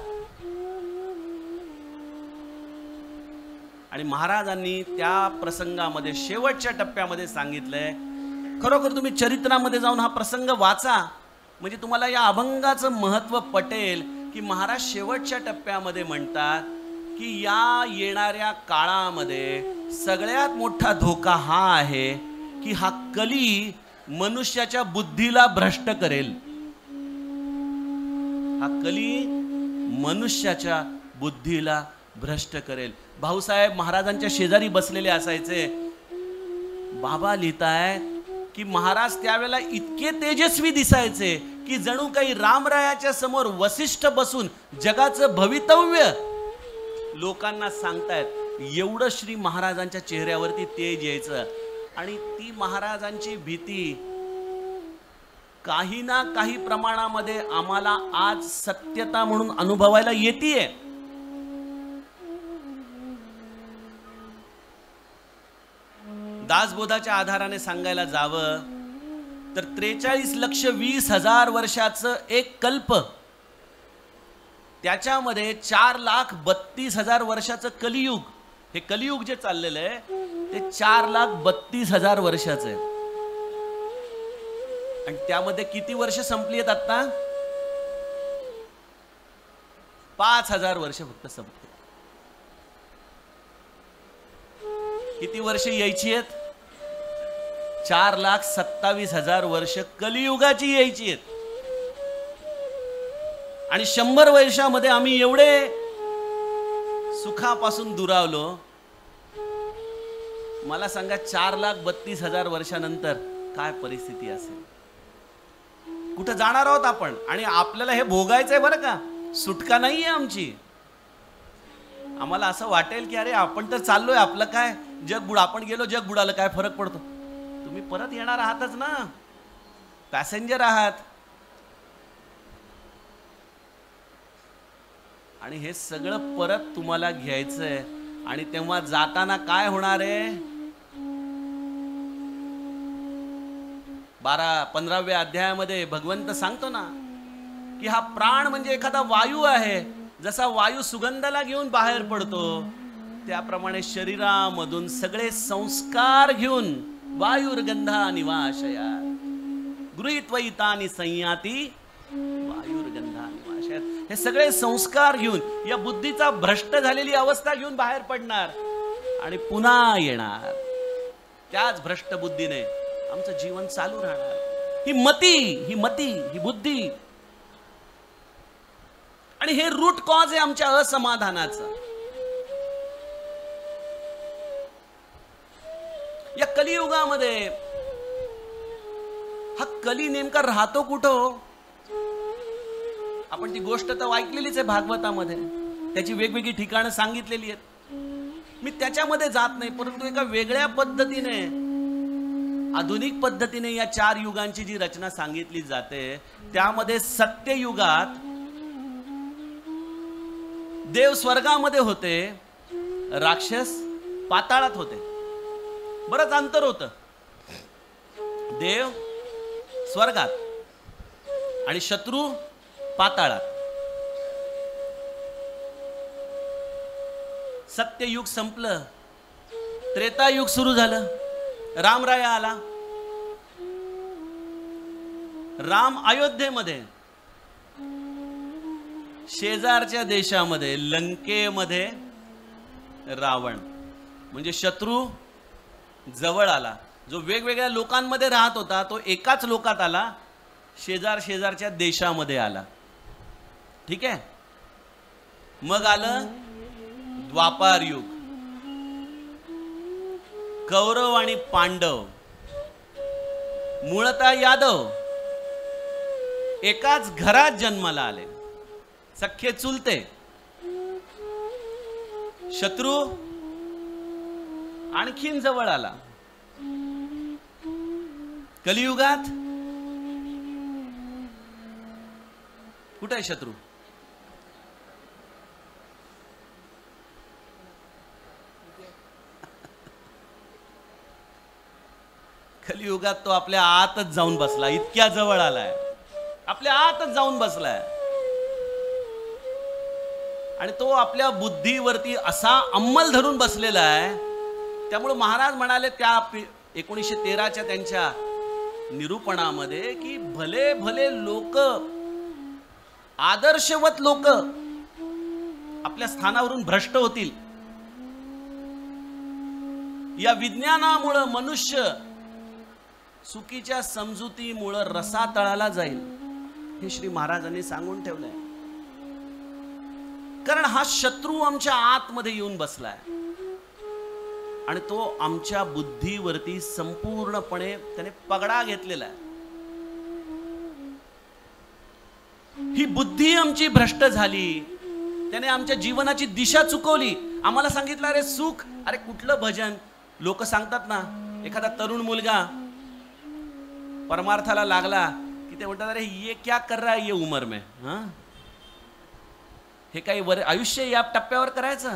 Speaker 2: आणि महाराजांनी त्या प्रसंगामध्ये शेवटच्या टप्प्यामध्ये सांगितलंय. खरोखर तुम्ही चरित्रामध्ये जाऊन हा प्रसंग वाचा, म्हणजे तुम्हाला या अभंगाचं महत्व पटेल की महाराज शेवटच्या टप्प्यामध्ये म्हणतात की या येणाऱ्या काळामध्ये सगळ्यात मोठा धोका हा आहे की हा कली मनुष्याच्या बुद्धीला भ्रष्ट करेल. हा कली मनुष्याच्या बुद्धीला भ्रष्ट करेल. भाऊसाहेब महाराजांच्या शेजारी बसलेले असायचे. बाबा लिहिताय की महाराज त्यावेळेला इतके तेजस्वी दिसायचे की जणू काही रामरायाच्या समोर वसिष्ठ बसून जगाचं भवितव्य लोकांना सांगतायत. एवढं श्री महाराजांच्या चेहऱ्यावरती तेज यायचं. आणि ती महाराजांची भीती काही ना काही प्रमाणामध्ये आम्हाला आज सत्यता म्हणून अनुभवायला येतीये. दासबोधाच्या आधाराने सांगायला जावं तर 43,20,000 वर्षाचं एक कल्प, त्याच्यामध्ये 4,32,000 वर्षाचं कलियुग. हे कलियुग जे चाललेलं आहे ते 4,32,000 वर्षाचं आहे. आणि त्यामध्ये किती वर्ष संपली आहेत आता? 5,000 वर्ष फक्त संपली. किती वर्ष यायची आहेत? 4,27,000 वर्ष कलियुगाची यायची आहेत. आणि 100 वर्षामध्ये आम्ही एवढे सुखापासून दुरावलो. मला सांगा 4,32,000 वर्षानंतर काय परिस्थिती असेल? कुठं जाणार आहोत आपण? आणि आपल्याला हे भोगायचंय बरं का, सुटका नाहीये आमची. आम्हाला असं वाटेल की अरे आपण तर चाललोय, आपलं काय जग बुड, आपण गेलो जग बुडालं, काय फरक पडतो? तुम्ही परत येणार आहातच ना, पॅसेंजर आहात. आणि हे सगळं परत तुम्हाला घ्यायचंय. आणि तेव्हा जाताना काय होणार आहे? 15व्या अध्यायामध्ये भगवंत सांगतो ना की हा प्राण म्हणजे एखादा वायू आहे. जसा वायू सुगंधाला घेऊन बाहेर पडतो, त्याप्रमाणे शरीरामधून सगळे संस्कार घेऊन वायुर्गंधा निवाशया गृहीत्वैतानि संयाती वायुर्गंधा निवाशया, हे सगळे संस्कार घेऊन या बुद्धीचा भ्रष्ट झालेली अवस्था घेऊन बाहेर पडणार आणि पुन्हा येणार. त्याच भ्रष्ट बुद्धीने आमचं जीवन चालू राहणार. ही मती, ही बुद्धी. आणि हे रूट कॉज आहे आमच्या असमाधानाचं. या कलियुगामध्ये हा कली नेमका राहतो कुठं? आपण ती गोष्ट तर ऐकलेलीच आहे भागवतामध्ये, त्याची वेगवेगळी ठिकाणं सांगितलेली आहेत. मी त्याच्यामध्ये जात नाही, परंतु एका वेगळ्या पद्धतीने, आधुनिक पद्धतीने या 4 युगांची जी रचना सांगितली जाते, त्यामध्ये सत्ययुगात देव स्वर्गामध्ये होते, राक्षस पाताळात होते. बरंच अंतर होतं. देव स्वर्गात आणि शत्रू पाताळात. सत्ययुग संपलं, त्रेतायुग सुरू झालं. रामराया आला. राम अयोध्येमध्ये, शेजारच्या देशामध्ये लंकेमध्ये रावण म्हणजे शत्रू जवळ आला. जो वेगवेगळ्या लोकांमध्ये राहत होता तो एकाच लोकात आला, शेजारच्या देशामध्ये आला. ठीक आहे. मग आलं द्वापार युग. कौरव आणि पांडव, मूळतः यादव, एकाच घरात जन्माला आले, सख्खे चुलते. शत्रू आणखीन जवळ आला. कलियुगात कुठे आहे शत्रू? कलियुगात तो आपल्या आतच जाऊन बसला. इतक्या जवळ आलाय, आपल्या आतच जाऊन बसलाय. आणि तो आपल्या बुद्धीवरती असा अंमल धरून बसलेला आहे. त्यामुळे महाराज म्हणाले त्या 1913च्या त्यांच्या निरूपणामध्ये की भले भले लोक, आदर्शवत लोक आपल्या स्थानावरून भ्रष्ट होतील. या विज्ञानामुळे मनुष्य चुकीच्या समजुतीमुळे रसातळाला जाईल, हे श्री महाराजांनी सांगून ठेवलंय. कारण हा शत्रू आमच्या आतमध्ये येऊन बसलाय आणि तो आमच्या बुद्धीवरती संपूर्णपणे त्याने पगडा घेतलेला आहे. ही बुद्धी आमची भ्रष्ट झाली, त्याने आमच्या जीवनाची दिशा चुकवली. आम्हाला सांगितलं अरे सुख, अरे कुठलं भजन. लोक सांगतात ना, एखादा तरुण मुलगा परमार्थाला लागला की ते म्हणतात अरे ये क्या कर रहा है ये उम्र में, हा हे काही आयुष्य या टप्प्यावर करायचं.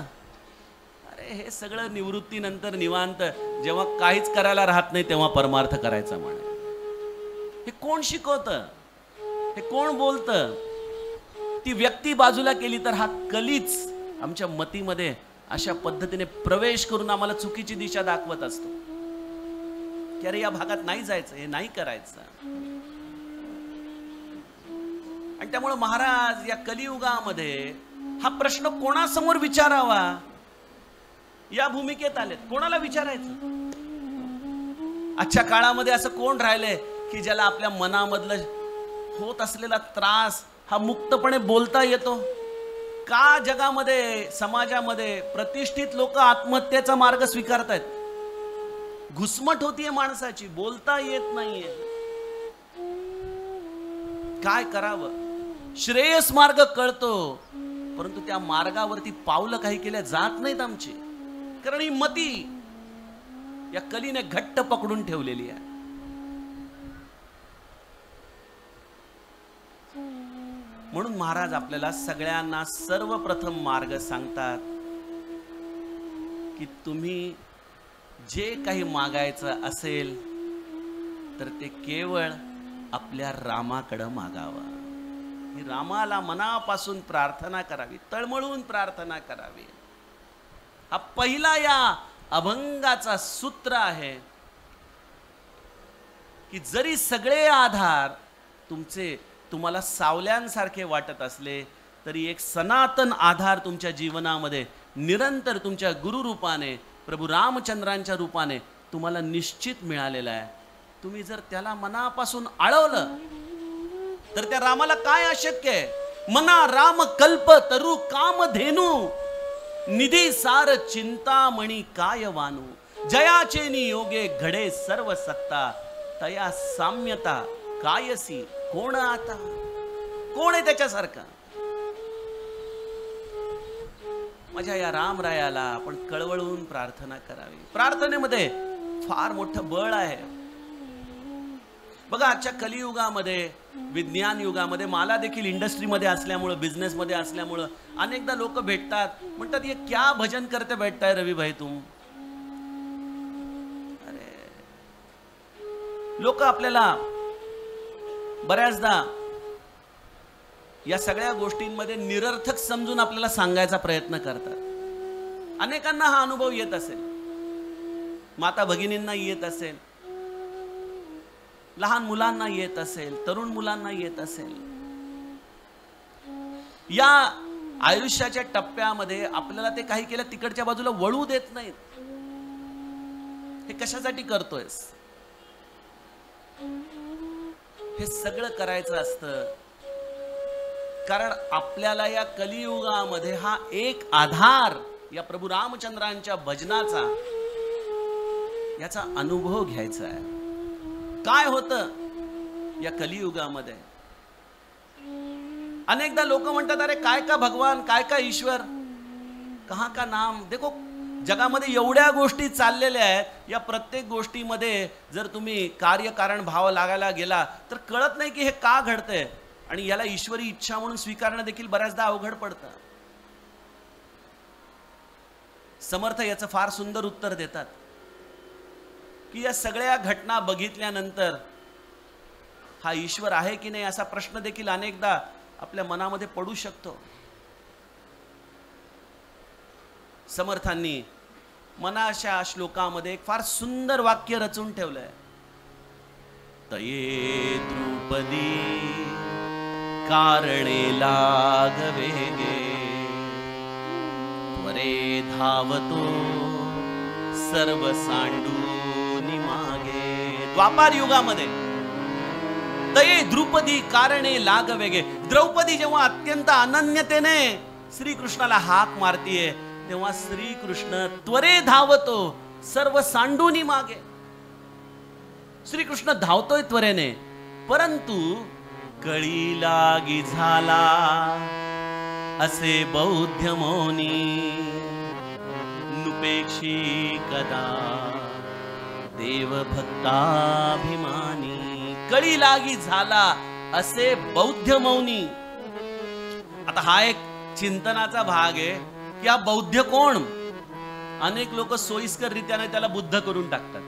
Speaker 2: अरे हे सगळं निवृत्तीनंतर निवांत, जेव्हा काहीच करायला राहत नाही तेव्हा परमार्थ करायचा म्हणे. हे कोण शिकवतं? हे कोण बोलतं? ती व्यक्ती बाजूला केली तर हा कलीच आमच्या मतीमध्ये अशा पद्धतीने प्रवेश करून आम्हाला चुकीची दिशा दाखवत असतो की अरे या भागात नाही जायचं, हे नाही करायचं. आणि त्यामुळे महाराज या कलियुगामध्ये हा प्रश्न कोणासमोर विचारावा? या भूमिकेत आलेत. कोणाला विचारायचं? आजच्या काळामध्ये असं कोण राहिलंय की ज्याला आपल्या मनामधलं होत असलेला त्रास हा मुक्तपणे बोलता येतो? का जगामध्ये, समाजामध्ये प्रतिष्ठित लोक आत्महत्येचा मार्ग स्वीकारतायत? घुसमट होतीये माणसाची, बोलता येत नाहीये. काय करावं? श्रेयस मार्ग कळतो, परंतु त्या मार्गावरती पावलं काही केल्या जात नाहीत आमची, कारण ही मती या कलीने घट्ट पकडून ठेवलेली आहे. म्हणून महाराज आपल्याला सगळ्यांना सर्वप्रथम मार्ग सांगतात की तुम्ही जे काही मागायचं असेल तर ते केवळ आपल्या रामाकडं मागावं. ही रामाला मनापासून प्रार्थना करावी, तळमळून प्रार्थना करावी. हा पहिला या अभंगाचा सूत्र आहे की जरी सगळे आधार तुम्हाला सावल्यांसारखे वाटत असले तरी एक सनातन आधार तुमच्या जीवनामध्ये निरंतर तुमच्या गुरुरूपाने, प्रभू रामचंद्रांच्या रूपाने तुम्हाला निश्चित मिळालेला आहे. तुम्ही जर त्याला मनापासून आळवलं तर त्या रामाला काय अशक्य आहे? मना राम कल्प तरु कामधेनू, निधी सार चिंतामणी काय वानू, जयाचे नियोगे घडे सर्व सत्ता, तया साम्यता कायसी कोण आता? कोण आहे त्याच्यासारखा? माझ्या या रामरायाला आपण कळवळून प्रार्थना करावी. प्रार्थनेमध्ये फार मोठं बळ आहे. बघा, आजच्या कलियुगामध्ये, विज्ञान युगामध्ये, मला देखील इंडस्ट्रीमध्ये असल्यामुळं, बिझनेसमध्ये असल्यामुळं अनेकदा लोक भेटतात, म्हणतात ये क्या भजन करते बैठताय रवी भाई तुम? अरे, लोक आपल्याला बऱ्याचदा या सगळ्या गोष्टींमध्ये निरर्थक समजून आपल्याला सांगायचा प्रयत्न करतात. अनेकांना हा अनुभव येत असेल, माता भगिनींना येत असेल, लहान मुलांना येत असेल, तरुण मुलांना येत असेल. या आयुष्याच्या टप्प्यामध्ये आपल्याला ते काही केलं तिकडच्या बाजूला वळू देत नाहीत. हे कशासाठी करतोयस? हे सगळं करायचं असतं कारण आपल्याला या कलियुगामध्ये हा एक आधार, या प्रभू रामचंद्रांच्या भजनाचा, याचा अनुभव घ्यायचा आहे. काय होतं या कलियुगामध्ये? अनेकदा लोक म्हणतात, अरे काय का भगवान, काय का ईश्वर, कहा का नाम. देखो, जगामध्ये एवढ्या गोष्टी चाललेल्या आहेत, या प्रत्येक गोष्टीमध्ये जर तुम्ही कार्यकारण भाव लागायला गेला तर कळत नाही की हे का घडतंय, आणि याला ईश्वरी इच्छा म्हणून स्वीकारणं देखील बऱ्याचदा अवघड पडतं. समर्थ याचं फार सुंदर उत्तर देतात की या सगळ्या घटना बघितल्यानंतर हा ईश्वर आहे की नाही असा प्रश्न देखील अनेकदा आपल्या मनामध्ये पडू शकतो. समर्थांनी मनाशा श्लोकामध्ये एक फार सुंदर वाक्य रचून ठेवलंय. तये द्रुपदी कारणे लागवेगे, त्वरे धावतो सर्व सांडूनी मागे. द्वापार युगामध्ये तये द्रुपदी कारणे लागवेगे, द्रौपदी जेव्हा अत्यंत अनन्यतेने श्रीकृष्णाला हाक मारतीये तेव्हा श्रीकृष्ण त्वरे धावतो सर्व सांडूनी मागे. श्रीकृष्ण धावतोय त्वरेने, परंतु कळी लागी झाला असे बौद्ध मौनी, नुपेक्षी कदा देव भक्ताभिमानी. कळी लागी झाला असे बौद्ध मौनी. आता हा एक चिंतनाचा भाग आहे की हा बौद्ध कोण? अनेक लोक सोयीस्कर रीत्याने त्याला बुद्ध करून टाकतात,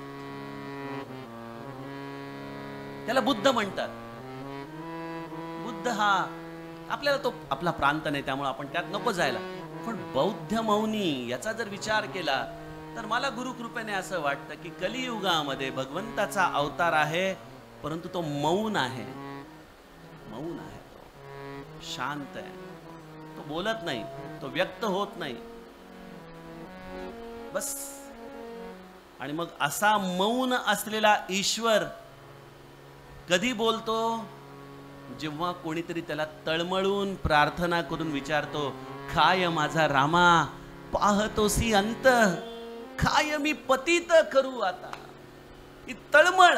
Speaker 2: त्याला बुद्ध म्हणतात. बुद्ध हा आपल्याला तो आपला प्रांत नाही त्यामुळे आपण त्यात नको जायला, पण बौद्ध मौनी याचा जर विचार केला तर मला गुरुकृपेने असं वाटतं की कलियुगामध्ये भगवंताचा अवतार आहे, परंतु तो मौन आहे. मौन आहे, तो शांत आहे, तो बोलत नाही, तो व्यक्त होत नाही. बस. आणि मग असा मौन असलेला ईश्वर कधी बोलतो? जेव्हा कोणीतरी त्याला तळमळून प्रार्थना करून विचारतो, काय माझा रामा पाहतोसी अंत, काय मी पतित करू आता. ही तळमळ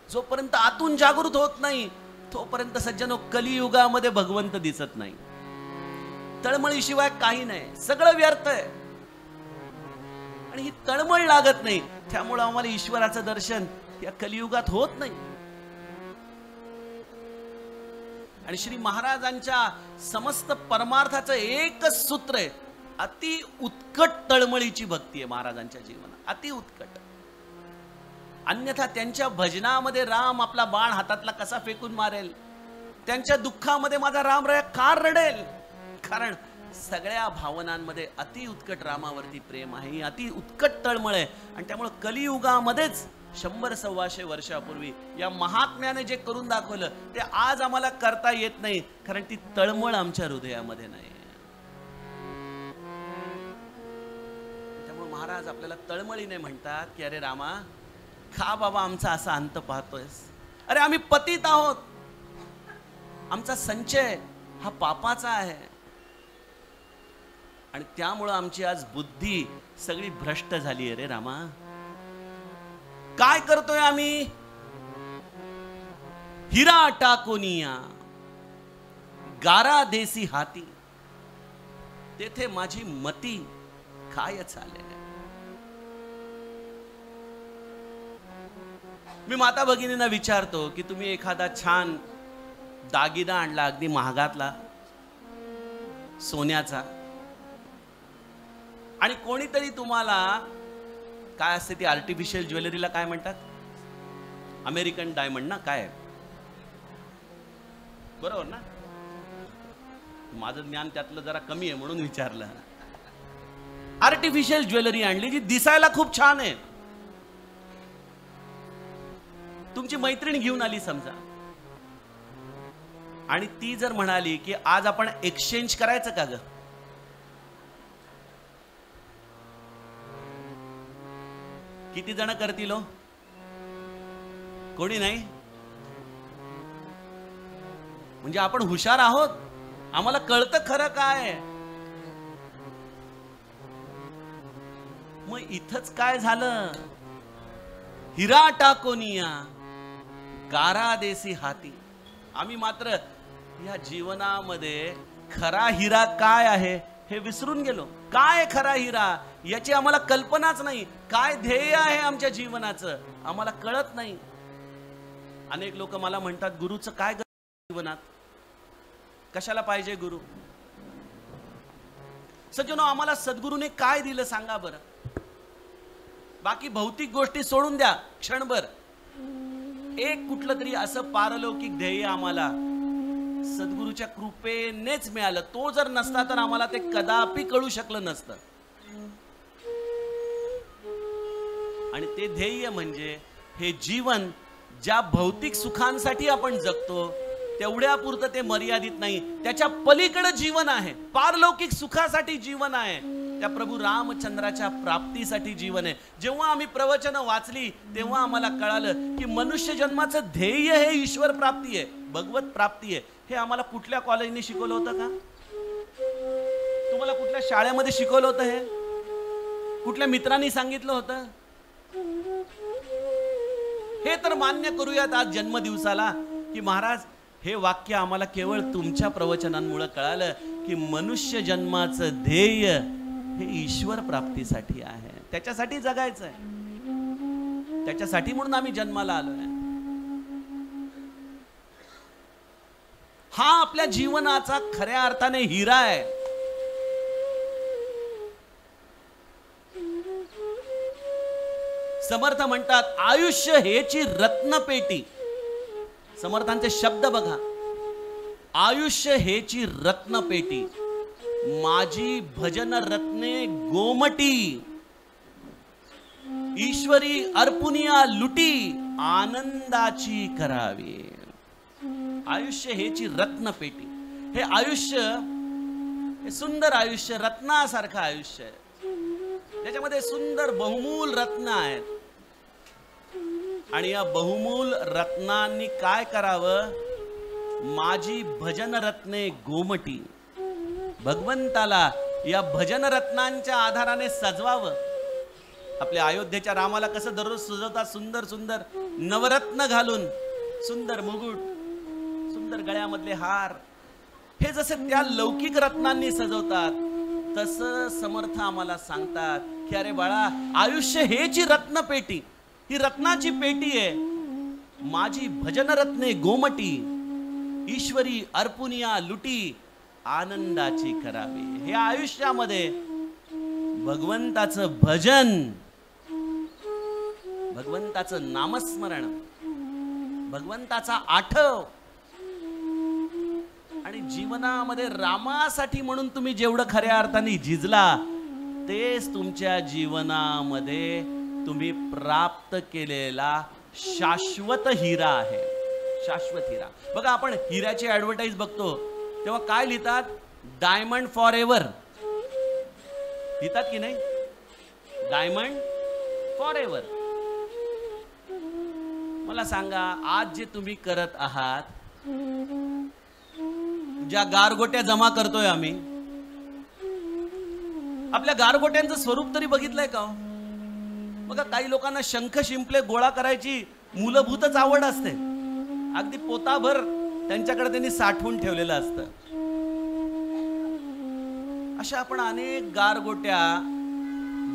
Speaker 2: जोपर्यंत आतून जागृत होत नाही तोपर्यंत सज्जनो कलियुगामध्ये भगवंत दिसत नाही. तळमळीशिवाय काही नाही, सगळं व्यर्थ आहे. आणि ही तळमळ लागत नाही, त्यामुळे आम्हाला ईश्वराचं दर्शन या कलियुगात होत नाही. आणि श्री महाराजांच्या समस्त परमार्थाचं एकच सूत्र आहे, अति उत्कट तळमळीची भक्ती आहे महाराजांच्या जीवनात, अति उत्कट. अन्यथा त्यांच्या भजनामध्ये राम आपला बाण हातातला कसा फेकून मारेल, त्यांच्या दुःखामध्ये माझा राम का रडेल? कारण सगळ्या भावनांमध्ये अति उत्कट रामावरती प्रेम आहे, अति उत्कट तळमळ आहे. आणि त्यामुळे कलियुगामध्येच 100-125 वर्षापूर्वी या महात्म्याने जे करून दाखवलं ते आज आम्हाला करता येत नाही, कारण ती तळमळ आमच्या हृदयामध्ये नाही. त्यामुळे महाराज आपल्याला तळमळीने म्हणतात की अरे रामा, का बाबा आमचा असा अंत पाहतोयस? अरे आम्ही पतित आहोत, आमचा संचय हा पापाचा आहे. आणि त्यामुळं आमची आज बुद्धी सगळी भ्रष्ट झाली आहे रे रामा. काय करतोय आम्ही? हिरा टाकोनिया गारा देसी हाती, तेथे माझी मती काय चाले. मी माता भगिनींना विचारतो की तुम्ही एखादा छान दागिना आणला, अगदी महागातला सोन्याचा, आणि कोणीतरी तुम्हाला, काय असते ती आर्टिफिशियल ज्वेलरीला काय म्हणतात? अमेरिकन डायमंड ना, काय बरोबर ना? माझं ज्ञान त्यातलं जरा कमी आहे म्हणून विचारलं. आर्टिफिशियल ज्वेलरी आणली जी दिसायला खूप छान आहे, तुमची मैत्रीण घेऊन आली समजा, आणि ती जर म्हणाली की आज आपण एक्सचेंज करायचं का ग? किती जण करतील हो? कोणी नाही. म्हणजे आपण हुशार आहोत, आम्हाला कळतं खरं काय. मग इथंच काय झालं? हिरा टाकोनिया गारा देसी हाती. आम्ही मात्र या जीवनामध्ये खरा हिरा काय आहे हे विसरून गेलो. काय खरा हिरा याची आम्हाला कल्पनाच नाही. काय ध्येय आहे आमच्या जीवनाचं आम्हाला कळत नाही. अनेक लोक मला म्हणतात, गुरुचं काय जीवनात, कशाला पाहिजे गुरु? सज्जनो, आम्हाला सद्गुरूने काय दिलं सांगा बरं? बाकी भौतिक गोष्टी सोडून द्या क्षणभर, एक कुठलं तरी असं पारलौकिक ध्येय आम्हाला सद्गुरूच्या कृपेनेच मिळालं. तो जर नसता तर आम्हाला ते कदापि कळू शकलं नसतं. आणि ते ध्येय म्हणजे हे जीवन ज्या भौतिक सुखांसाठी आपण जगतो तेवढ्यापुरतं ते मर्यादित नाही, त्याच्या पलीकडे जीवन आहे, पारलौकिक सुखासाठी जीवन आहे, त्या प्रभू रामचंद्राच्या प्राप्तीसाठी जीवन आहे. जेव्हा आम्ही प्रवचन वाचली तेव्हा आम्हाला कळालं की मनुष्य जन्माचं ध्येय हे ईश्वर प्राप्ती आहे, भगवत प्राप्ती आहे. हे आम्हाला कुठल्या कॉलेजने शिकवलं होतं का? तुम्हाला कुठल्या शाळेमध्ये शिकवलं होतं? हे कुठल्या मित्रांनी सांगितलं होतं? हे तर मान्य करूयात आज जन्मदिवसाला की महाराज हे वाक्य आम्हाला केवळ तुमच्या प्रवचनांमुळे कळालं की मनुष्य जन्माचं ध्येय हे ईश्वर प्राप्तीसाठी आहे, त्याच्यासाठी जगायचं आहे, त्याच्यासाठी म्हणून आम्ही जन्माला आलोय. हा आपल्या जीवनाचा खऱ्या अर्थाने हिरा आहे. समर्थ म्हणतात, आयुष्य हेची रत्नपेटी. समर्थांचे शब्द बघा, आयुष्य हेची रत्नपेटी, माझी भजन रत्ने गोमटी, ईश्वरी अर्पुनिया लुटी, आनंदाची करावी. आयुष्य हेची रत्नपेटी. हे आयुष्य हे सुंदर आयुष्य, रत्नासारखं आयुष्य आहे, त्याच्यामध्ये सुंदर बहुमूल रत्न आहेत. आणि या बहुमूल रत्नांनी काय करावं? माझी भजन रत्ने गोमटी. भगवंताला या भजन रत्नांच्या आधाराने सजवावं. आपल्या अयोध्येच्या रामाला कसं दररोज सजवतात, सुंदर सुंदर नवरत्न घालून, सुंदर मुकुट, सुंदर गळ्यामधले हार. हे जसे त्या लौकिक रत्नांनी सजवतात, तसं समर्थ आम्हाला सांगतात की अरे बाळा, आयुष्य हेची रत्नपेटी, ही रत्नाची पेटी आहे. माझी भजन रत्ने गोमटी, ईश्वरी अर्पुनिया लुटी, आनंदाची करावी. हे आयुष्यामध्ये भगवंताचं भजन, भगवंताचं नामस्मरण, भगवंताचा आठव, आणि जीवनामध्ये रामासाठी म्हणून तुम्ही जेवढं खऱ्या अर्थाने झिजला, तेच तुमच्या जीवनामध्ये तुम्ही प्राप्त केलेला शाश्वत हिरा आहे. शाश्वत हिरा. बघा, आपण हिऱ्याची ऍडव्हर्टाईज बघतो तेव्हा काय लिहितात? डायमंड फॉर एव्हर लिहितात की नाही? Diamond for ever. मला सांगा, आज जे तुम्ही करत आहात, ज्या गारगोट्या जमा करतोय आम्ही, आपल्या गारगोट्यांचं स्वरूप तरी बघितलंय का? बघा, काही लोकांना शंख शिंपले गोळा करायची मूलभूतच आवड असते. अगदी पोताभर त्यांच्याकडे त्यांनी साठवून ठेवलेलं असतं. अशा आपण अनेक गारगोट्या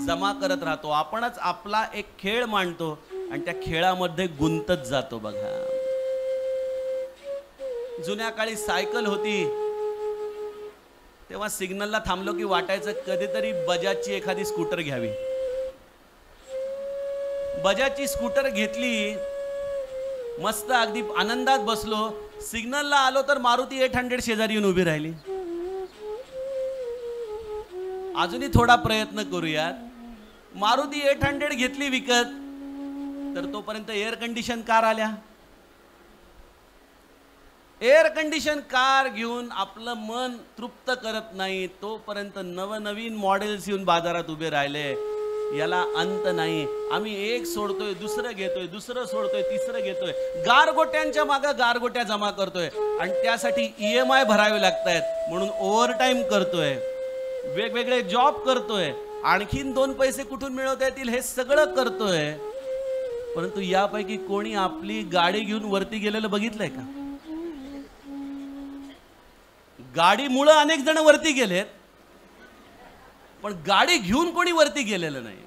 Speaker 2: जमा करत राहतो. आपणच आपला एक खेळ मांडतो आणि त्या खेळामध्ये गुंतत जातो. बघा, जुन्या काळी सायकल होती तेव्हा सिग्नलला थांबलो की वाटायचं कधीतरी बजाजची एखादी स्कूटर घ्यावी. बजाजची स्कूटर घेतली, मस्त अगदी आनंदात बसलो. सिग्नलला आलो तर मारुती 800 शेजारी येऊन उभी राहिली. अजूनही थोडा प्रयत्न करूयात. मारुती 800 घेतली विकत, तर तोपर्यंत एअर कंडिशन कार आल्या. एअर कंडिशन कार घेऊन आपलं मन तृप्त करत नाही तोपर्यंत नवनवीन मॉडेल्स येऊन बाजारात उभे राहिले. याला अंत नाही. आम्ही एक सोडतोय, दुसरं घेतोय, दुसरं सोडतोय, तिसरं घेतोय. गारगोट्यांच्या मागे गारगोट्या जमा करतोय आणि त्यासाठी EMI भरावे लागतायत म्हणून ओव्हरटाईम करतोय, वेगवेगळे जॉब करतोय, आणखीन 2 पैसे कुठून मिळवता येतील हे सगळं करतोय. परंतु यापैकी कोणी आपली गाडी घेऊन वरती गेलेलं बघितलंय का? गाडीमुळे अनेक जण वरती गेलेत, पण गाडी घेऊन कोणी वरती गेलेलं नाही.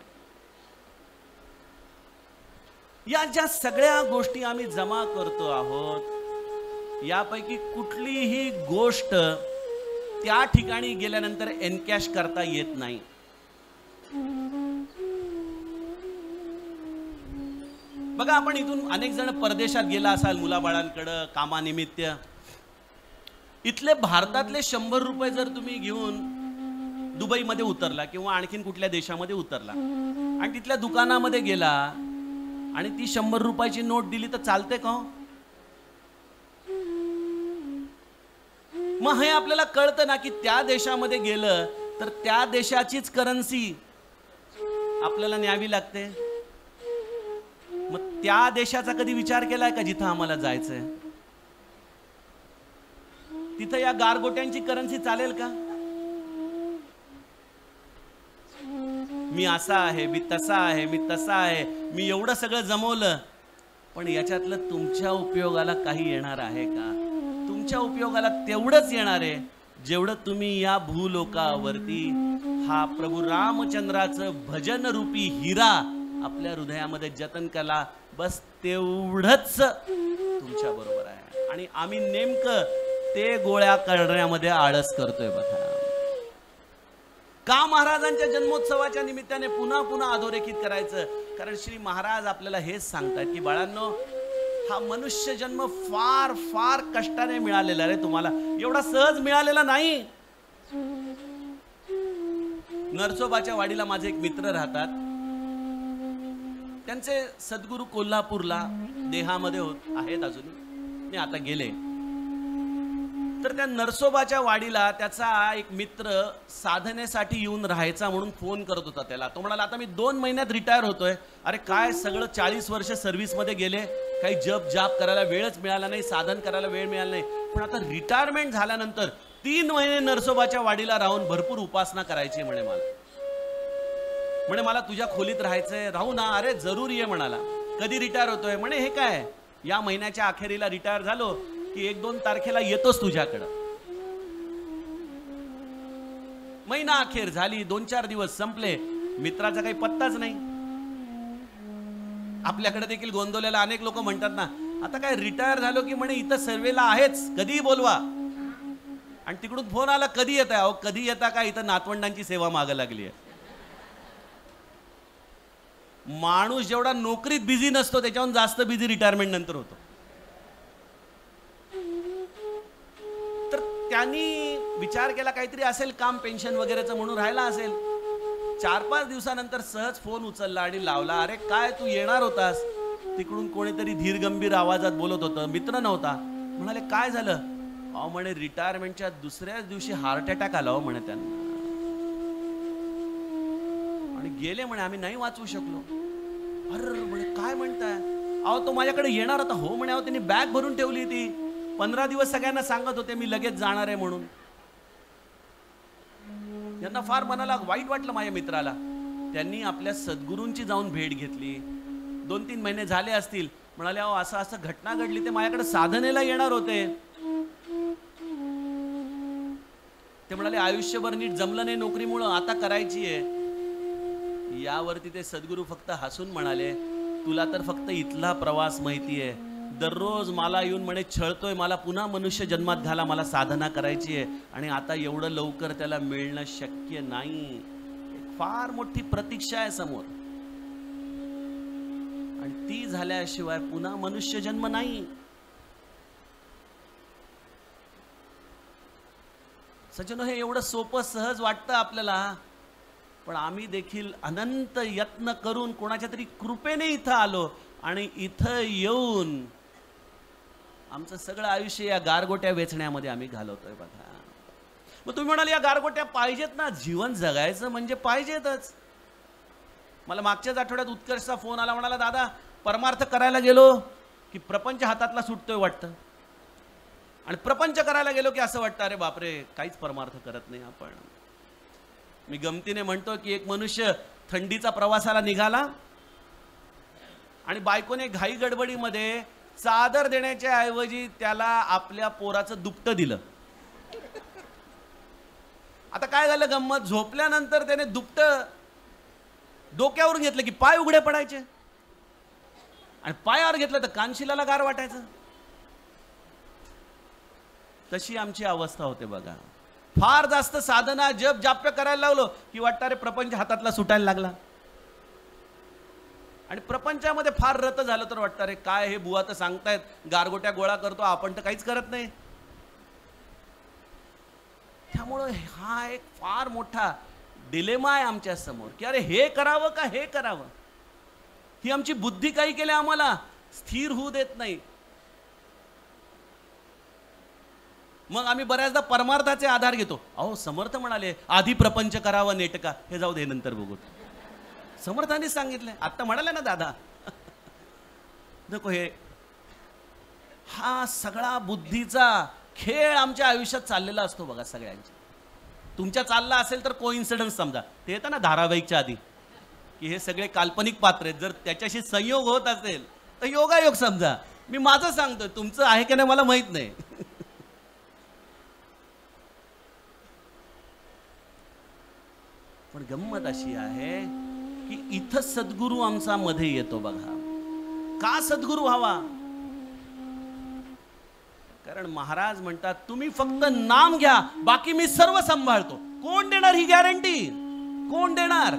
Speaker 2: या ज्या सगळ्या गोष्टी आम्ही जमा करतो आहोत, यापैकी कुठलीही गोष्ट त्या ठिकाणी गेल्यानंतर एनकॅश करता येत नाही. बघा, आपण इथून अनेक जण परदेशात गेला असाल मुलाबाळांकडे कामानिमित्त. इथले भारतातले 100 रुपये जर तुम्ही घेऊन दुबईमध्ये उतरला किंवा आणखीन कुठल्या देशामध्ये उतरला आणि तिथल्या दुकानामध्ये गेला आणि ती 100 रुपयाची नोट दिली तर चालते का? मग हे आपल्याला कळतं ना की त्या देशामध्ये गेलं तर त्या देशाचीच करन्सी आपल्याला न्यावी लागते. मग त्या देशाचा कधी विचार केलाय का जिथं आम्हाला जायचंय तिथं या गारगोट्यांची करन्सी चालेल का? मी असा आहे, मी तसा आहे, मी तसा आहे, मी एवढं सगळं जमवलं, पण याच्यातलं तुमच्या उपयोगाला काही येणार आहे का? तुमच्या उपयोगाला तेवढंच येणार आहे जेवढं तुम्ही या भूलोकावरती हा प्रभू रामचंद्राचं भजन रूपी हिरा आपल्या हृदयामध्ये जतन केला, बस तेवढंच तुमच्या बरोबर आहे. आणि आम्ही नेमकं ते गोळ्या करण्यामध्ये आळस करतोय. बघा, का महाराजांच्या जन्मोत्सवाच्या निमित्ताने पुन्हा पुन्हा अधोरेखित करायचं? कारण श्री महाराज आपल्याला हेच सांगतात की बाळांनो, हा मनुष्य जन्म फार फार कष्टाने मिळालेला रे, तुम्हाला एवढा सहज मिळालेला नाही. नरसोबाच्या वाडीला माझे एक मित्र राहतात. त्यांचे सद्गुरू कोल्हापूरला देहामध्ये आहेत, अजून मी आता गेले. तर त्या नरसोबाच्या वाडीला त्याचा एक मित्र साधनेसाठी येऊन राहायचा म्हणून फोन करत होता त्याला. तो म्हणाला आता मी 2 महिन्यात रिटायर होतोय. अरे काय सगळं 40 वर्ष सर्व्हिसमध्ये गेले, काही जप जाप करायला वेळच मिळाला नाही, साधन करायला वेळ मिळाला नाही. पण आता रिटायरमेंट झाल्यानंतर 3 महिने नरसोबाच्या वाडीला राहून भरपूर उपासना करायची म्हणे मला तुझ्या खोलीत राहायचंय, राहू ना. अरे जरूर ये म्हणाला. कधी रिटायर होतोय म्हणे, हे काय या महिन्याच्या अखेरीला रिटायर झालो की 1-2 तारखेला येतोच तुझ्याकडं. महिना अखेर झाली, 2-4 दिवस संपले, मित्राचा काही पत्ताच नाही. आपल्याकडे देखील गोंदवलेला अनेक लोक म्हणतात ना, आता काय रिटायर झालो की म्हणे इथं सर्वेला आहेच, कधीही बोलवा. आणि तिकडून फोन आला, कधी येताय? अहो कधी येता का, इथं नातवंडांची सेवा मागं लागली आहे. माणूस जेवढा नोकरीत बिझी नसतो त्याच्याहून जास्त बिझी रिटायरमेंट नंतर होतो. तर त्यांनी विचार केला काहीतरी असेल काम पेन्शन वगैरेचं म्हणून राहिला असेल. 4-5 दिवसानंतर सहज फोन उचलला आणि लावला. अरे काय तू येणार होतास? तिकडून कोणीतरी धीर गंभीर आवाजात बोलत होतं, मित्र नव्हता. म्हणाले काय झालं? अहो म्हणे रिटायरमेंटच्या दुसऱ्याच दिवशी हार्ट अटॅक आला हो म्हणे त्यांना, आणि गेले म्हणे, आम्ही नाही वाचवू शकलो. अरे म्हणे काय म्हणताय? अहो तो माझ्याकडे येणार होता. हो म्हणे, अहो त्यांनी बॅग भरून ठेवली ती. 15 दिवस सगळ्यांना सांगत होते मी लगेच जाणार आहे म्हणून. यांना फार मनाला वाईट वाटलं माझ्या मित्राला. त्यांनी आपल्या सद्गुरूंची जाऊन भेट घेतली. 2-3 महिने झाले असतील. म्हणाले अहो असं असं घटना घडली, ते माझ्याकडे साधनेला येणार होते. ते म्हणाले आयुष्यभर नीट जमलं नाही नोकरीमुळं, आता करायची आहे. यावरती ते सद्गुरू फक्त हसून म्हणाले, तुला तर फक्त इथला प्रवास माहिती आहे. दररोज मला येऊन म्हणे छळतोय, मला पुन्हा मनुष्य जन्मात घाला, मला साधना करायची आहे, आणि आता एवढं लवकर त्याला मिळणं शक्य नाही. एक फार मोठी प्रतीक्षा आहे समोर, आणि ती झाल्याशिवाय पुन्हा मनुष्य जन्म नाही. सज्जनो, हे एवढं सोपं सहज वाटतं आपल्याला, पण आम्ही देखील अनंत यत्न करून कोणाच्या तरी कृपेने इथं आलो, आणि इथं येऊन आमचं सगळं आयुष्य या गारगोट्या वेचण्यामध्ये आम्ही घालवतोय बघा. मग तुम्ही म्हणाले या गारगोट्या पाहिजेत ना, जीवन जगायचं म्हणजे पाहिजेतच. मला मागच्याच आठवड्यात उत्कर्षचा फोन आला. म्हणाला दादा परमार्थ करायला गेलो की प्रपंच हातातला सुटतोय वाटतं, आणि प्रपंच करायला गेलो की असं वाटतं अरे बापरे काहीच परमार्थ करत नाही आपण. मी गमतीने म्हणतो की एक मनुष्य थंडीचा प्रवासाला निघाला, आणि बायकोने घाई गडबडीमध्ये चादर देण्याच्या ऐवजी त्याला आपल्या पोराचं दुपटं दिलं. आता काय झालं गंमत, झोपल्यानंतर त्याने दुपटं डोक्यावरून घेतलं की पाय उघडे पडायचे, आणि पायावर घेतलं तर कानशिलाला गार वाटायचं. तशी आमची अवस्था होते बघा. फार जास्त साधना जप जाप्य करायला लागलो की वाटतं अरे प्रपंच हातातला सुटायला लागला, आणि प्रपंचामध्ये फार रत झालं तर वाटतं अरे काय हे बुवा तर सांगतायत गारगोट्या गोळा करतो, आपण तर काहीच करत नाही. त्यामुळे हा एक फार मोठा डिलेमा आहे आमच्या समोर की अरे हे करावं का हे करावं. ही आमची बुद्धी काही केली आम्हाला स्थिर होऊ देत नाही. मग आम्ही बऱ्याचदा परमार्थाचे आधार घेतो. अहो समर्थ म्हणाले आधी प्रपंच करावं नेटका, हे जाऊ दे नंतर बघू. समर्थांनी सांगितलंय, आता म्हणाले ना दादा नको हे. हा सगळा बुद्धीचा खेळ आमच्या आयुष्यात चाललेला असतो बघा सगळ्यांच्या. तुमच्या चालला असेल तर कोइन्सिडन्स समजा, ते येतं ना धारावाहिकच्या आधी की हे सगळे काल्पनिक पात्र आहेत, जर त्याच्याशी संयोग होत असेल तर योगायोग समजा. मी माझं सांगतोय, तुमचं आहे की नाही मला माहित नाही. पण गंमत अशी आहे की इथं सद्गुरू आमचा मध्ये येतो बघा. का सद्गुरू व्हावा? कारण महाराज म्हणतात तुम्ही फक्त नाम घ्या, बाकी मी सर्व सांभाळतो. कोण देणार ही गॅरंटी? कोण देणार?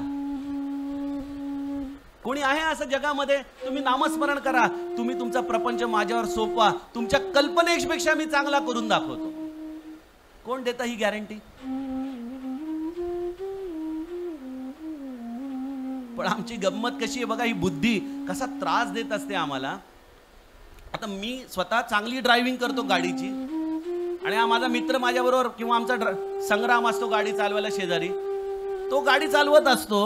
Speaker 2: कोणी आहे असं जगामध्ये? तुम्ही नामस्मरण करा, तुम्ही तुमचा प्रपंच माझ्यावर सोपवा, तुमच्या कल्पनेपेक्षा मी चांगला करून दाखवतो. कोण देतं ही गॅरंटी? पण आमची गंमत कशी आहे बघा, ही बुद्धी कसा त्रास देत असते आम्हाला. आता मी स्वतः चांगली ड्रायव्हिंग करतो गाडीची, आणि हा माझा मित्र माझ्याबरोबर किंवा आमचा संग्राम असतो गाडी चालवायला शेजारी, तो गाडी चालवत असतो,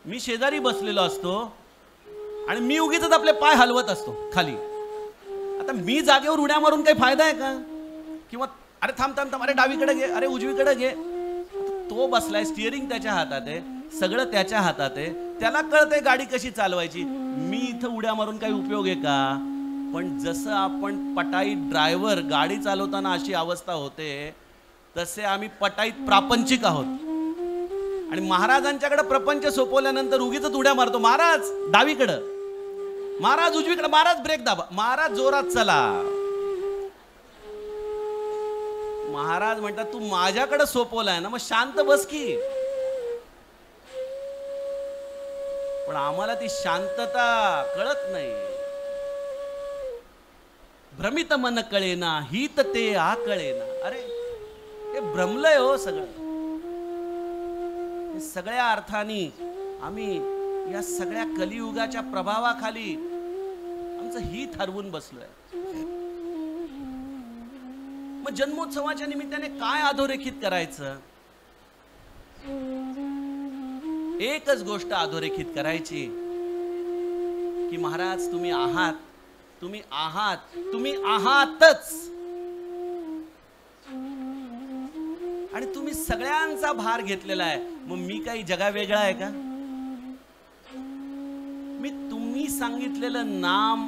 Speaker 2: मी शेजारी बसलेलो असतो आणि मी उगीच आपले पाय हलवत असतो खाली. आता मी जागेवर उड्या मारून काही फायदा आहे का? किंवा अरे थांब थांब थांब, अरे डावीकडे घे, अरे उजवीकडे घे. तो बसलाय, स्टिअरिंग त्याच्या हातात आहे, सगळं त्याच्या हातात आहे, त्याला कळतंय गाडी कशी चालवायची. मी इथं उड्या मारून काही उपयोग आहे का? पण जसं आपण पटाईत ड्रायव्हर गाडी चालवताना अशी अवस्था होते, तसे आम्ही पटाईत प्रापंचिक आहोत. आणि महाराजांच्याकडे प्रपंच सोपवल्यानंतर उगीच उड्या मारतो. महाराज डावीकडं, महाराज उजवीकडे, महाराज ब्रेक दाबा, महाराज जोरात चला. महाराज म्हणतात तू माझ्याकडे सोपवलाय ना, मग शांत बस की. पण आम्हाला ती शांतता कळत नाही. भ्रमित मन कळेना, हित ते आकळेना. अरे हे भ्रमलंय हो सगळं. हे सगळ्या अर्थाने आम्ही या सगळ्या कलियुगाच्या प्रभावाखाली आमचं हित हरवून बसलोय. मग जन्मोत्सवाच्या निमित्ताने काय अधोरेखित करायचं? एकच गोष्ट अधोरेखित करायची की महाराज तुम्ही आहात, तुम्ही आहात, तुम्ही आहातच. आणि तुम्ही सगळ्यांचा भार घेतलेला आहे. मग मी काही जगा वेगळा आहे का? मी तुम्ही सांगितलेलं नाम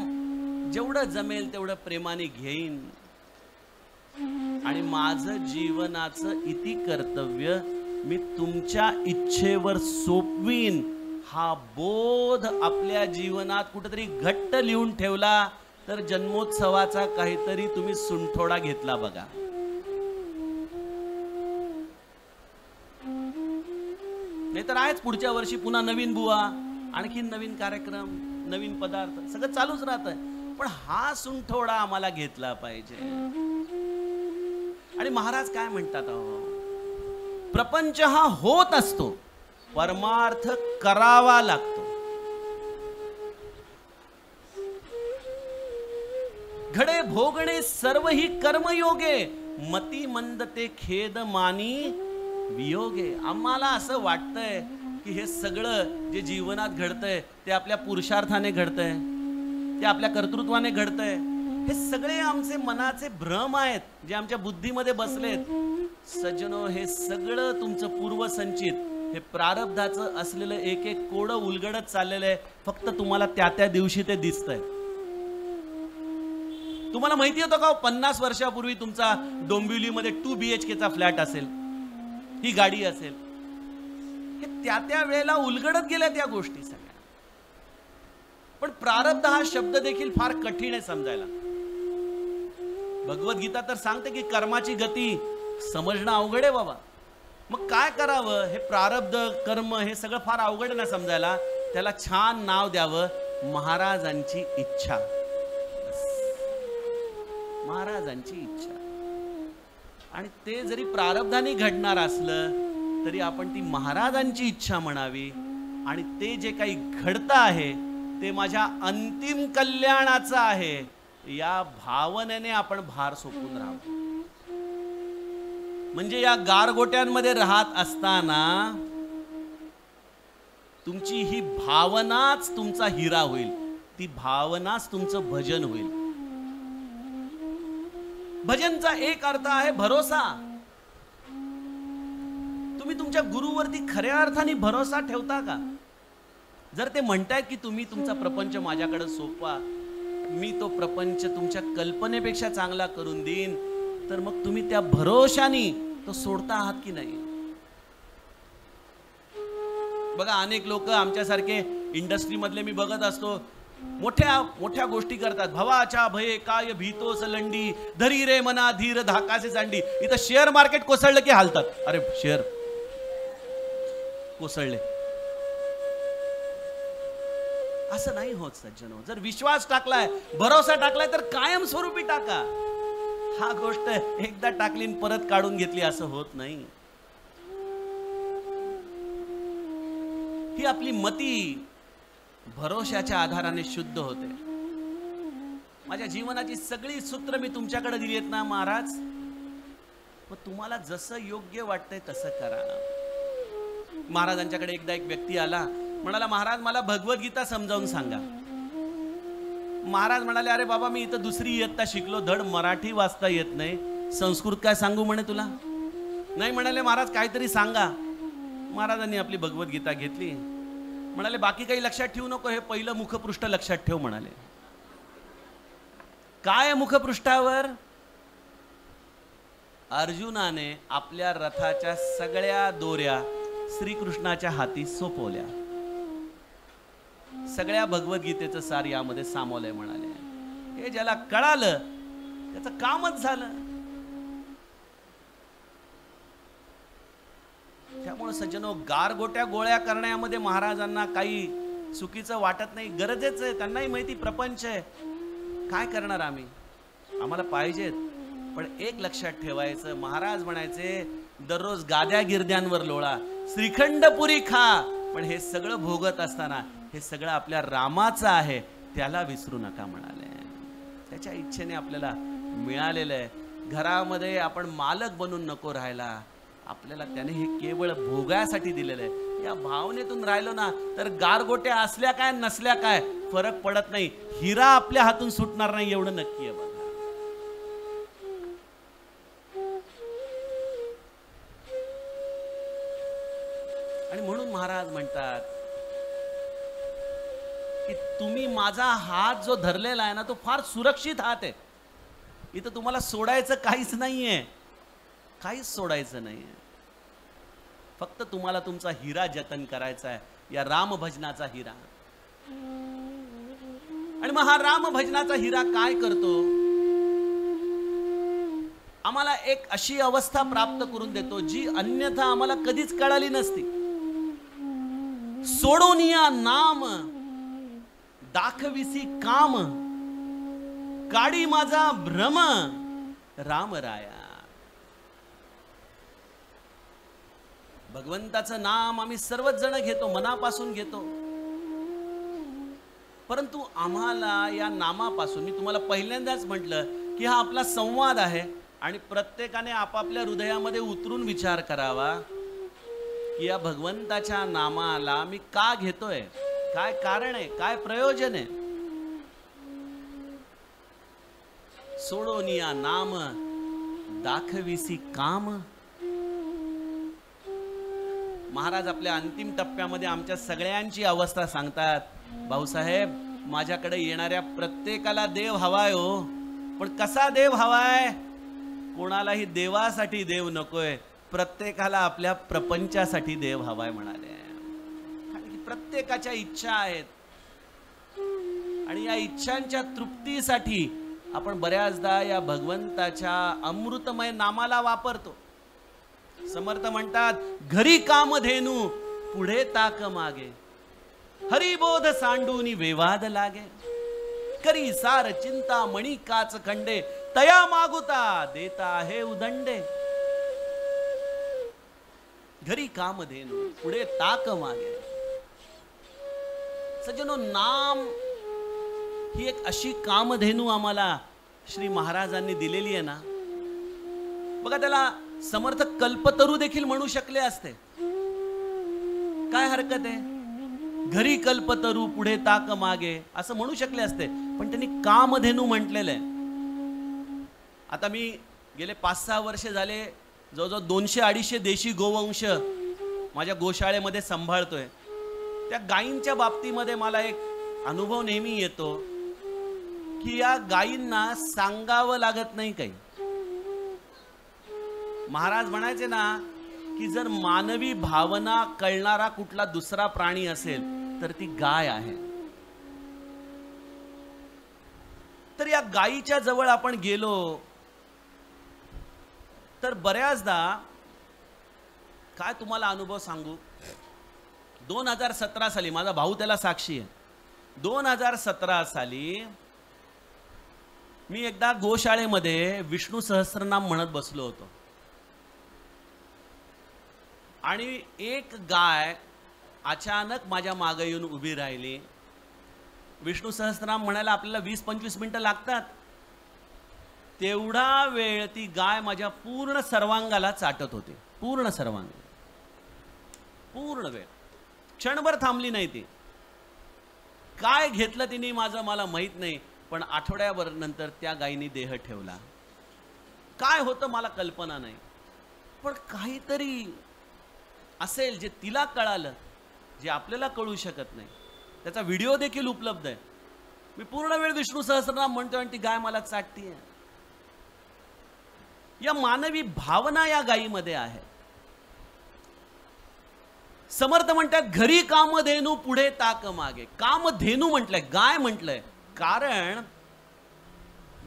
Speaker 2: जेवढं जमेल तेवढं प्रेमाने घेईन आणि माझं जीवनाचं इति कर्तव्य मी तुमच्या इच्छेवर सोपवीन. हा बोध आपल्या जीवनात कुठेतरी घट्ट लिहून ठेवला तर जन्मोत्सवाचा काहीतरी तुम्ही सुंठोडा घेतला बघा. नाहीतर आहेच पुढच्या वर्षी पुन्हा नवीन बुवा, आणखीन नवीन कार्यक्रम, नवीन पदार्थ, सगळं चालूच राहतंय. पण हा सुंठोडा आम्हाला घेतला पाहिजे. आणि महाराज काय म्हणतात, प्रपंच हा होत असतो, परमार्थ करावा लागतो. घडे भोगणे सर्व ही कर्मयोगे, मती मंद ते खेद मानी वियोगे. आम्हाला असं वाटतंय की हे सगळं जे जीवनात घडतंय ते आपल्या पुरुषार्थाने घडतंय, ते आपल्या कर्तृत्वाने घडतंय. हे सगळे आमचे मनाचे भ्रम आहेत जे आमच्या बुद्धीमध्ये बसलेत. सज्जनो, हे सगळं तुमचं पूर्वसंचित, हे प्रारब्धाचं असलेलं एक एक कोडं उलगडत चाललेलं आहे. फक्त तुम्हाला त्या त्या दिवशी ते दिसतंय. तुम्हाला माहिती होतं का 50 वर्षापूर्वी तुमचा डोंबिवलीमध्ये 2 BHK चा फ्लॅट असेल, ही गाडी असेल. हे त्या त्या वेळेला उलगडत गेल्या त्या गोष्टी सगळ्या. पण प्रारब्ध हा शब्द देखील फार कठीण आहे समजायला. भगवद्गीता तर सांगते की कर्माची गती समजणं अवघड आहे बाबा. मग काय करावं? हे प्रारब्ध कर्म हे सगळं फार अवघड ना समजायला. त्याला छान नाव द्यावं, महाराजांची इच्छा. महाराजांची इच्छा. आणि ते जरी प्रारब्धाने घडणार असलं तरी आपण ती महाराजांची इच्छा म्हणावी. आणि ते जे काही घडतं आहे ते माझ्या अंतिम कल्याणाचं आहे, या भावनेने आपण भार सोपून राहावं. म्हणजे या गारगोट्यांमध्ये राहत असताना तुमची ही भावनाच तुमचा हिरा होईल, ती भावनाच तुमचं भजन होईल. भजनचा एक अर्थ आहे भरोसा. तुम्ही तुमच्या गुरुवरती खऱ्या अर्थाने भरोसा ठेवता का? जर ते म्हणतायत की तुम्ही तुमचा प्रपंच माझ्याकडे सोपवा, मी तो प्रपंच तुमच्या कल्पनेपेक्षा चांगला करून देईन, तर मग तुम्ही त्या भरोशाने तो सोडता आहात की नाही? बघा, अनेक लोक आमच्यासारखे इंडस्ट्री मधले मी बघत असतो, मोठ्या मोठ्या गोष्टी करतात. भवाच्या भये काय भीतोस लंडी, धरी रे मना धीर धाकासे चांडी. इथं शेअर मार्केट कोसळलं की हालतात. अरे शेअर कोसळले. असं नाही होत सज्जनो. जर विश्वास टाकलाय, भरोसा टाकलाय तर कायमस्वरूपी टाका. हा गोष्ट एकदा टाकली परत काढून घेतली असं होत नाही. ही आपली मती भरोशाच्या आधाराने शुद्ध होते. माझ्या जीवनाची सगळी सूत्र मी तुमच्याकडे दिली आहेत ना महाराज, मग तुम्हाला जसं योग्य वाटतंय तसं करा. महाराजांच्याकडे एकदा एक व्यक्ती आला, म्हणाला महाराज मला भगवद्गीता समजावून सांगा. महाराज म्हणाले अरे बाबा मी इथं दुसरी इयत्ता शिकलो, धड मराठी वाचता येत नाही, संस्कृत काय सांगू म्हणे तुला. नाही म्हणाले महाराज काहीतरी सांगा. महाराजांनी आपली भगवद्गीता घेतली, म्हणाले बाकी काही लक्षात ठेवू नको, हे पहिलं मुखपृष्ठ लक्षात ठेव म्हणाले. काय मुखपृष्ठावर? अर्जुनाने आपल्या रथाच्या सगळ्या दोऱ्या श्रीकृष्णाच्या हाती सोपवल्या. सगळ्या भगवद्गीतेचं सार यामध्ये सामावलंय म्हणाले. हे ज्याला कळालं त्याचं कामच झालं. त्यामुळे सज्जनो, गारगोट्या गोळ्या करण्यामध्ये महाराजांना काही चुकीचं वाटत नाही, गरजेचं आहे. त्यांनाही माहिती प्रपंच आहे, काय करणार आम्ही, आम्हाला पाहिजेत. पण एक लक्षात ठेवायचं, महाराज म्हणायचे दररोज गाद्या गिरद्यांवर लोळा, श्रीखंडपुरी खा, पण हे सगळं भोगत असताना हे सगळं आपल्या रामाचं आहे त्याला विसरू नका म्हणाले. त्याच्या इच्छेने आपल्याला मिळालेलं आहे. घरामध्ये आपण मालक बनून नको राहायला, आपल्याला त्याने हे केवळ भोगासाठी दिलेलं आहे. या भावनेतून राहिलो ना तर गारगोट्या असल्या काय नसल्या काय फरक पडत नाही. हिरा आपल्या हातून सुटणार नाही एवढं नक्की आहे बघा. आणि म्हणून महाराज म्हणतात की तुम्ही माझा हात जो धरलेला आहे ना तो फार सुरक्षित हात आहे. इथं तुम्हाला सोडायचं काहीच नाहीये, काहीच सोडायचं नाहीये. फक्त तुम्हाला तुमचा हिरा जतन करायचा आहे, या राम भजनाचा हिरा. आणि मग हा राम भजनाचा हिरा काय करतो? आम्हाला एक अशी अवस्था प्राप्त करून देतो जी अन्यथा आम्हाला कधीच कळाली नसती. सोडून या नाम दाखविसी काम, काडी माझा भ्रम राम राया. भगवंताचं नाम आम्ही सर्वच जण घेतो, मनापासून घेतो, परंतु आम्हाला या नामापासून, मी तुम्हाला पहिल्यांदाच म्हटलं की हा आपला संवाद आहे आणि प्रत्येकाने आपापल्या हृदयामध्ये उतरून विचार करावा की या भगवंताच्या नामाला मी का घेतोय, काय कारण आहे, काय प्रयोजन आहे. सोडून या नाम दाखविसी काम. महाराज आपल्या अंतिम टप्प्यामध्ये आमच्या सगळ्यांची अवस्था सांगतात. भाऊसाहेब, माझ्याकडे येणाऱ्या प्रत्येकाला देव हवाय हो, पण कसा देव हवाय? कोणालाही देवासाठी देव नकोय, प्रत्येकाला आपल्या प्रपंचासाठी देव हवाय म्हणाले. प्रत्येकाच्या इच्छा आहेत आणि या इच्छांच्या तृप्तीसाठी आपण बऱ्याचदा या भगवंताच्या अमृतमय नामाला वापरतो. समर्थ म्हणतात, घरी कामधेनू पुढे ताक मागे, हरिबोध सांडूनी वेवाद लागे, करी सार चिंता मणी काच खंडे, तया मागुता देता आहे उदंडे. घरी कामधेनू पुढे ताक मागे. सज्जनो, नाम ही एक अशी कामधेनू आम्हाला श्री महाराजांनी दिलेली आहे ना. बघा, त्याला समर्थ कल्पतरू देखील म्हणू शकले असते, काय हरकत आहे? घरी कल्पतरू पुढे ताक मागे असं म्हणू शकले असते, पण त्यांनी कामधेनू म्हटलेलं आहे. आता मी गेले 5-6 वर्ष झाले जवळजवळ 200-250 देशी गोवंश माझ्या गोशाळेमध्ये सांभाळतोय. त्या गायींच्या बाबतीमध्ये मला एक अनुभव नेहमी येतो की या गायींना सांगावं लागत नाही काही. महाराज म्हणायचे ना की जर मानवी भावना कळणारा कुठला दुसरा प्राणी असेल तर ती गाय आहे. तर या गायीच्या जवळ आपण गेलो तर बऱ्याचदा काय तुम्हाला अनुभव सांगू, 2017 साली, माझा भाऊ त्याला साक्षी आहे, 2017 साली मी एकदा गोशाळेमध्ये विष्णू सहस्त्रनाम म्हणत बसलो होतो आणि एक गाय अचानक माझ्या मागे येऊन उभी राहिली. विष्णू सहस्त्रनाम म्हणायला आपल्याला 20-25 मिनिटं लागतात. तेवढा वेळ ती गाय माझ्या पूर्ण सर्वांगाला चाटत होती, पूर्ण सर्वांग, पूर्ण वेळ, क्षणभर थांबली नाही ती. काय घेतलं तिने माझं मला माहित नाही, पण आठवड्याभर नंतर त्या गायीने देह ठेवला. काय होतं मला कल्पना नाही, पण काहीतरी असेल जे तिला कळालं, जे आपल्याला कळू शकत नाही. त्याचा व्हिडिओ देखील उपलब्ध आहे. मी पूर्ण वेळ विष्णू सहस्रनाम म्हणतोय आणि ती गाय मला चाटतीये. या मानवी भावना या गायीमध्ये आहे. समर्थ म्हणतात घरी कामधेनू पुढे ताक मागे. कामधेनू म्हटलंय, गाय म्हटलंय, कारण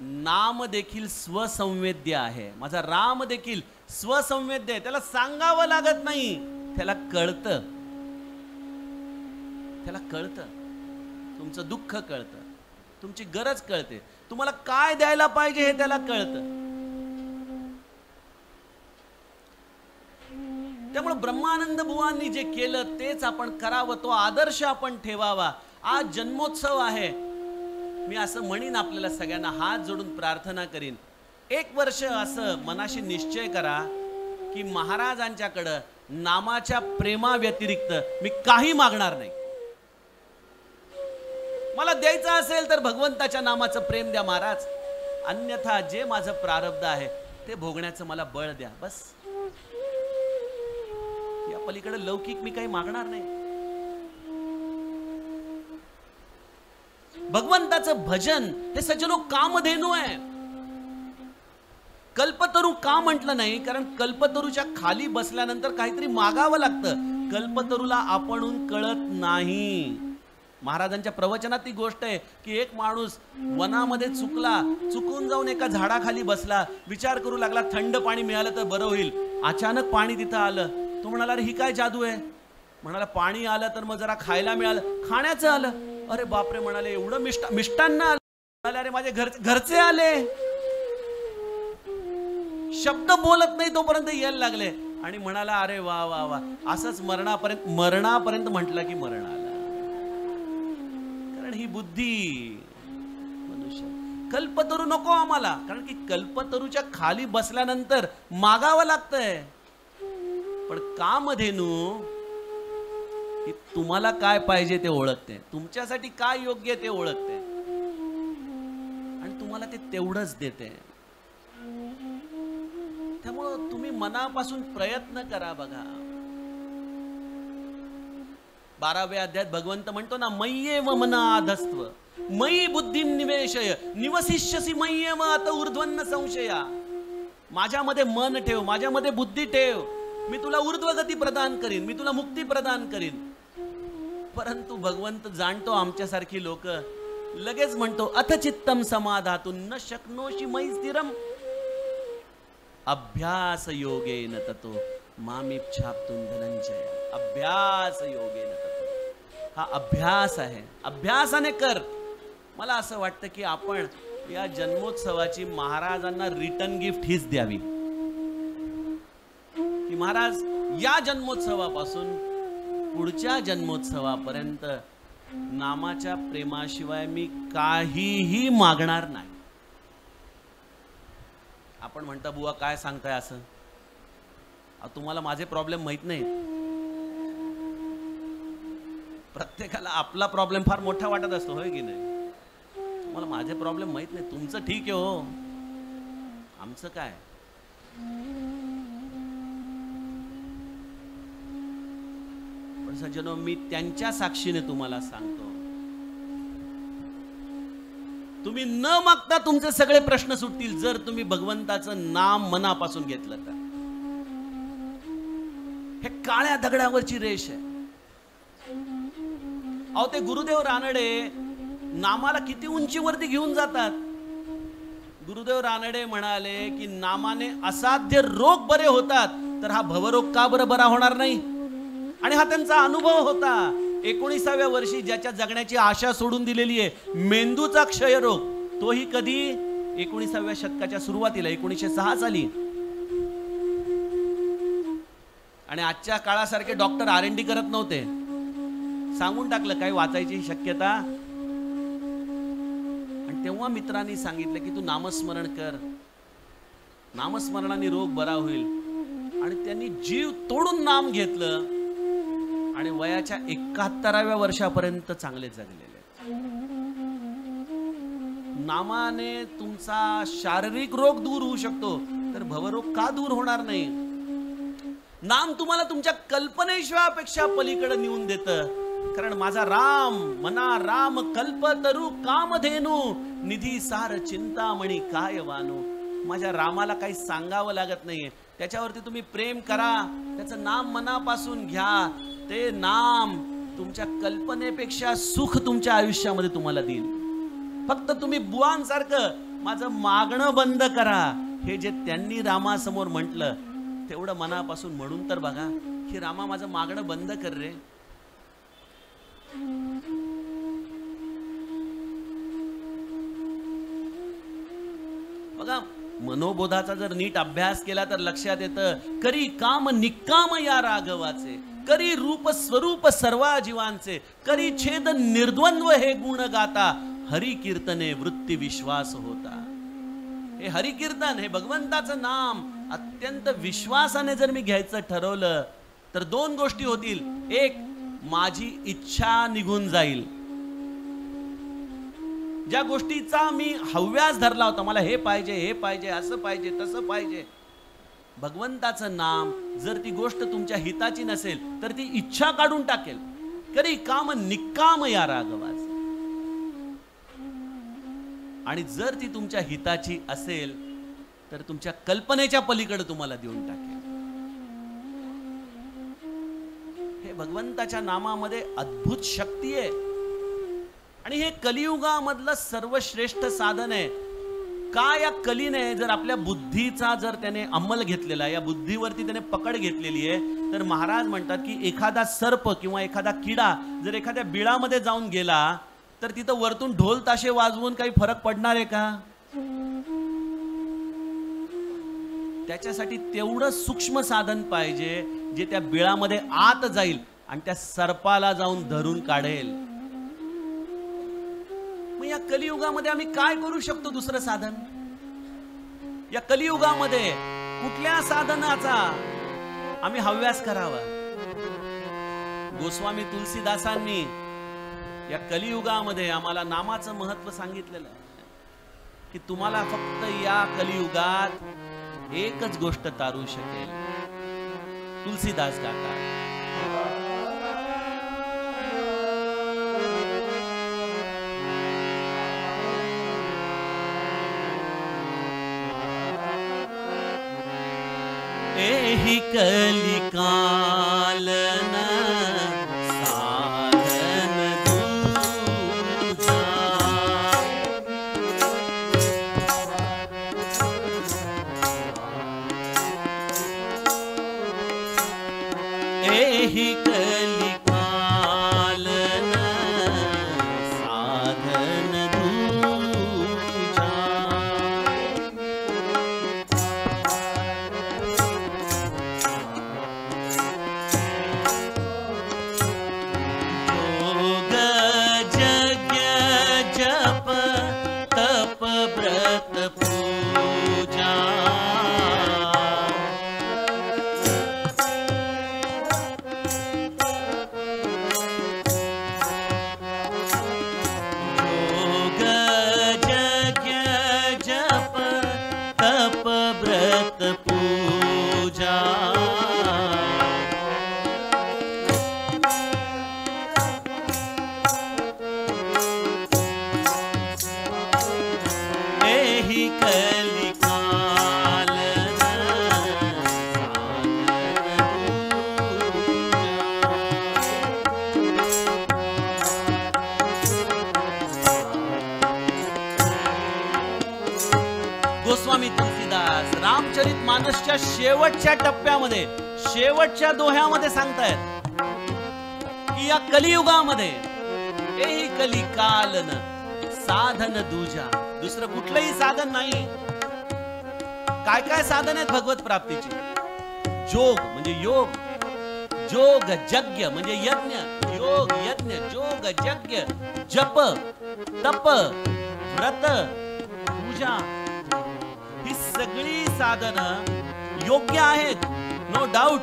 Speaker 2: नाम देखील स्वसंवेद्य आहे. माझा राम देखील स्वसंवेद्य आहे. त्याला सांगावं लागत नाही, त्याला कळतं. त्याला कळतं, तुमचं दुःख कळतं, तुमची गरज कळते, तुम्हाला काय द्यायला पाहिजे हे त्याला कळतं. त्यामुळे ब्रह्मानंद बुवांनी जे केलं तेच आपण करावं, तो आदर्श आपण ठेवावा. आज जन्मोत्सव आहे. मी असं म्हणीन, आपल्याला सगळ्यांना हात जोडून प्रार्थना करीन, 1 वर्ष असं मनाशी निश्चय करा की महाराजांच्याकडं नामाच्या प्रेमा व्यतिरिक्त मी काही मागणार नाही. मला द्यायचं असेल तर भगवंताच्या नामाचं प्रेम द्या महाराज, अन्यथा जे माझं प्रारब्ध आहे ते भोगण्याचं मला बळ द्या, बस. या पलीकडे लौकिक मी काही मागणार नाही. भगवंताचं भजन हे सज्जनो कामधेनू आहे. कल्पतरू का म्हटलं नाही, कारण कल्पतरूच्या खाली बसल्यानंतर काहीतरी मागावं लागतं. कल्पतरूला आपणहून कळत नाही. महाराजांच्या प्रवचनात ती गोष्ट आहे की एक माणूस वनामध्ये चुकून जाऊन एका झाडाखाली बसला, विचार करू लागला थंड पाणी मिळालं तर बरं होईल. अचानक पाणी तिथं आलं. तो म्हणाला अरे ही काय जादू आहे. म्हणाला पाणी आलं तर मग जरा खायला मिळालं, खाण्याचं आलं. अरे बापरे, म्हणाले एवढं मिष्टान्न आलं. म्हणाले अरे माझे घरचे आले. शब्द बोलत नाही तोपर्यंत यायला लागले आणि म्हणाला अरे वा वा वा. असंच मरणापर्यंत म्हटलं की मरण आलं. कारण ही बुद्धी मनुष्य. कल्पतरू नको आम्हाला, कारण की कल्पतरूच्या खाली बसल्यानंतर मागावं लागतंय. पण कामधेनू ही तुम्हाला काय पाहिजे ते ओळखते, तुमच्यासाठी काय योग्य ते ओळखते आणि तुम्हाला ते तेवढंच देते. त्यामुळं तुम्ही मनापासून प्रयत्न करा. बघा 12व्या अध्यायात भगवंत म्हणतो ना, मय्येव मनाधस्त्व मयी बुद्धिं निवेशय निवसिष्यसि मय्येव अत ऊर्ध्वन्न संशया. माझ्यामध्ये मन ठेव, माझ्यामध्ये बुद्धी ठेव, मी तुला ऊर्ध्वगती प्रदान करीन, मी तुला मुक्ती प्रदान करीन. परंतु भगवंत जाणतो आमच्यासारखी लोक लगेच म्हणतो अथ चित्तम समाधातुं न शक्नोषि मयि स्थिरम अभ्यास योगेन ततो मामिच्छाप्तुं धनंजय. अभ्यास योगेन ततो, हा अभ्यास आहे. अभ्यासाने कर. मला असं वाटतं की आपण या जन्मोत्सवाची महाराजांना रिटर्न गिफ्ट हीच द्यावी की महाराज या जन्मोत्सवापासून पुढच्या जन्मोत्सवापर्यंत नामाच्या प्रेमाशिवाय मी काहीही मागणार नाही. आपण म्हणता बुवा काय सांगताय असं, तुम्हाला माझे प्रॉब्लेम माहित नाही. प्रत्येकाला आपला प्रॉब्लेम फार मोठा वाटत असतो, होय की नाही. तुम्हाला माझे प्रॉब्लेम माहित नाही, तुमचं ठीक आहे हो, आमचं काय. पण सज्जनो मी त्यांच्या साक्षीने तुम्हाला सांगतो, तुम्ही न मागता तुमचे सगळे प्रश्न सुटतील जर तुम्ही भगवंताचं नाम मनापासून घेतलं तर. हे काळ्या दगडावरची रेष आहे. अहो ते गुरुदेव रानडे नामाला किती उंचीवरती घेऊन जातात. गुरुदेव रानडे म्हणाले की नामाने असाध्य रोग बरे होतात, तर हा भवरोग का बरं बरा होणार नाही. आणि हा त्यांचा अनुभव होता. 19व्या वर्षी ज्याच्या जगण्याची आशा सोडून दिलेली आहे, मेंदूचा क्षयरोग, तोही कधी 19व्या शतकाच्या सुरुवातीला 1906 साली. आणि आजच्या काळासारखे डॉक्टर R&D करत नव्हते. सांगून टाकलं काय वाचायची शक्यता. आणि तेव्हा मित्रांनी सांगितलं की तू नामस्मरण कर, नामस्मरणाने रोग बरा होईल. आणि त्यांनी जीव तोडून नाम घेतलं आणि वयाच्या 71व्या वर्षापर्यंत चांगले जगलेले. नामाने तुमचा शारीरिक रोग दूर होऊ शकतो, तर भवरोग का दूर होणार नाही? नाम तुम्हाला तुमच्या कल्पनेशिवायपेक्षा पलीकडे नेऊन देतं. कारण माझा राम मना राम कल्पतरू कामधेनू निधी सार चिंतामणी काय वानू. माझ्या रामाला काही सांगावं लागत नाहीये, त्याच्यावरती तुम्ही प्रेम करा, त्याचं नाम मनापासून घ्या. ते नाम तुमच्या कल्पनेपेक्षा सुख तुमच्या आयुष्यामध्ये तुम्हाला देईल. फक्त तुम्ही बुवांसारखं माझं मागणं बंद करा, हे जे त्यांनी रामासमोर म्हटलं तेवढं मनापासून म्हणून तर बघा की रामा माझं मागणं बंद कर रे. बघा, मनोबोधाचा जर नीट अभ्यास केला तर लक्षात येतं, करी काम निकाम या राघवाचे, करी रूप स्वरूप सर्वा जीवांचे, करी छेद निर्द्वंद्व हे गुण गाता, हरि कीर्तने वृत्ती विश्वास होता. हे हरि कीर्तन, हे भगवंताचं नाम अत्यंत विश्वासाने जर मी घ्यायचं ठरवलं तर दोन गोष्टी होतील. एक, माझी इच्छा निघून जाईल. ज्या गोष्टीचा मी हव्यास धरला होता, मला हे पाहिजे, हे पाहिजे, असं पाहिजे, तसं पाहिजे, भगवंताचं नाम जर ती गोष्ट तुमच्या हिताची नसेल तर ती इच्छा काढून टाकेल. करी काम निकाम या राघवाचे. आणि जर ती तुमच्या हिताची असेल तर तुमच्या कल्पनेच्या पलीकडे तुम्हाला देऊन टाकेल. हे भगवंताच्या नामामध्ये अद्भुत शक्ती आहे. आणि हे कलियुगामधलं सर्वश्रेष्ठ साधन आहे. का या कलीने जर आपल्या बुद्धीचा जर त्याने अंमल घेतलेला, या बुद्धीवरती त्याने पकड घेतलेली आहे, तर महाराज म्हणतात की एखादा सर्प किंवा एखादा किडा जर एखाद्या बिळामध्ये जाऊन गेला तर तिथं वरतून ढोल ताशे वाजवून काही फरक पडणार आहे का? त्याच्यासाठी तेवढं सूक्ष्म साधन पाहिजे जे त्या बिळामध्ये आत जाईल आणि त्या सर्पाला जाऊन धरून काढेल. मग या कलियुगामध्ये आम्ही काय करू शकतो दुसरं साधन? या कलियुगामध्ये कुठल्या साधनाचा आम्ही हव्यास करावा? गोस्वामी तुलसीदासांनी या कलियुगामध्ये आम्हाला नामाचं महत्व सांगितलेलं आहे की तुम्हाला फक्त या कलियुगात एकच गोष्ट तारू शकेल. तुलसीदास गातात, एहि कलिकालन साधन दूजा, एहि कलिकालन साधन दूजा. गोस्वामी तुलसीदास रामचरित मानसच्या शेवटच्या टप्प्यामध्ये, शेवटच्या दोह्यामध्ये सांगतायत की या कलियुगामध्ये एही कलिकालन साधन दूजा, दुसरं कुठलंही साधन नाही. काय काय साधन आहेत भगवत प्राप्तीची? जोग म्हणजे योग, जोग यज्ञ म्हणजे यज्ञ, योग यज्ञ, जोग यज्ञ, जप, तप, व्रत, पूजा, ही सगळी साधनं योग्य आहेत, नो डाऊट.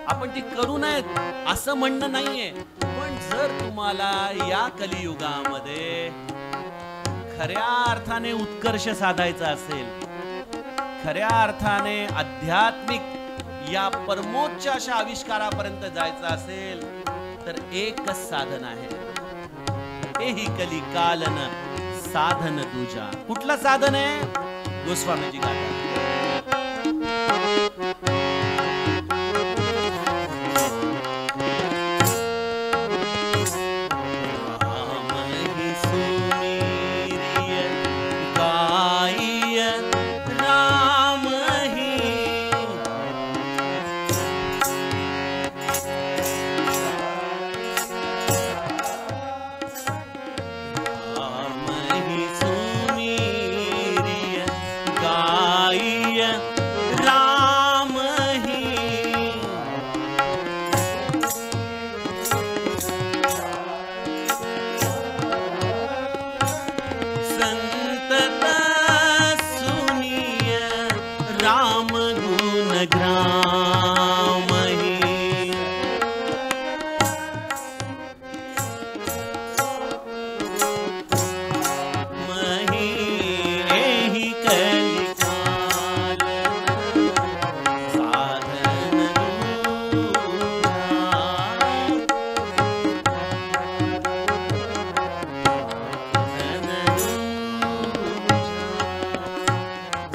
Speaker 2: आपण ती करू नयेत असं म्हणणं नाहीये. पण जर तुम्हाला या कलियुगामध्ये खऱ्या अर्थाने उत्कर्ष साधायचा असेल, खऱ्या अर्थाने आध्यात्मिक या परमोच्च अशा आविष्कारापर्यंत जायचं असेल तर एकच साधन आहे. एही कली कालन साधन तुझा. कुठलं साधन आहे? गोस्वामीजी गातात.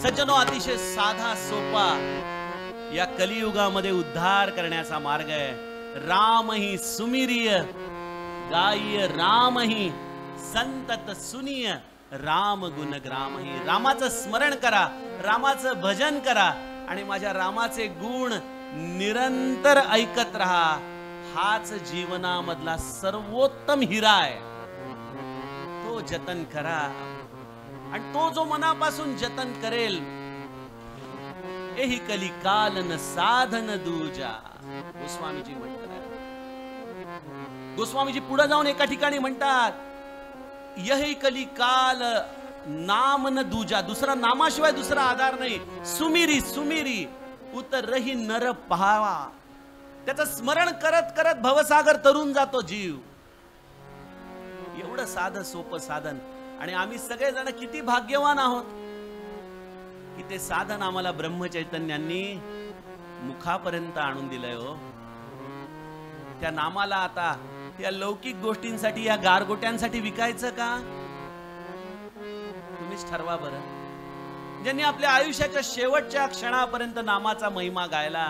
Speaker 2: सज्जनो, अतिशय साधा सोपा या कलियुगामध्ये उद्धार करण्याचा मार्ग आहे. राम ही सुमिरिय गाय राम ही संतत सुनिय राम गुण ग्राम ही. रामाचं स्मरण करा, रामाचं भजन करा आणि माझ्या रामाचे गुण निरंतर ऐकत राहा. हाच जीवनामधला सर्वोत्तम हिरा आहे. तो जतन करा आणि तो जो मनापासून जतन करेल, एही कली कालन साधन दूजा. गोस्वामीजी म्हणतात. गोस्वामीजी पुढे जाऊन एका ठिकाणी म्हणतात, यही कली काल नाम न दूजा. दुसरा नामाशिवाय दुसरा आधार नाही. सुमिरी सुमिरी उतरही नर पहावा. त्याचं स्मरण करत करत भवसागर तरून जातो जीव. एवढं साधं सोपं साधन. आणि आम्ही सगळेजण किती भाग्यवान आहोत की ते साधन आम्हाला ब्रह्मचैतन्यांनी मुखापर्यंत आणून दिलंय. हो, त्या नामाला आता त्या लौकिक गोष्टींसाठी, या गारगोट्यांसाठी विकायचं का? तुम्हीच ठरवा बरं. ज्यांनी आपल्या आयुष्याच्या शेवटच्या क्षणापर्यंत नामाचा महिमा गायला,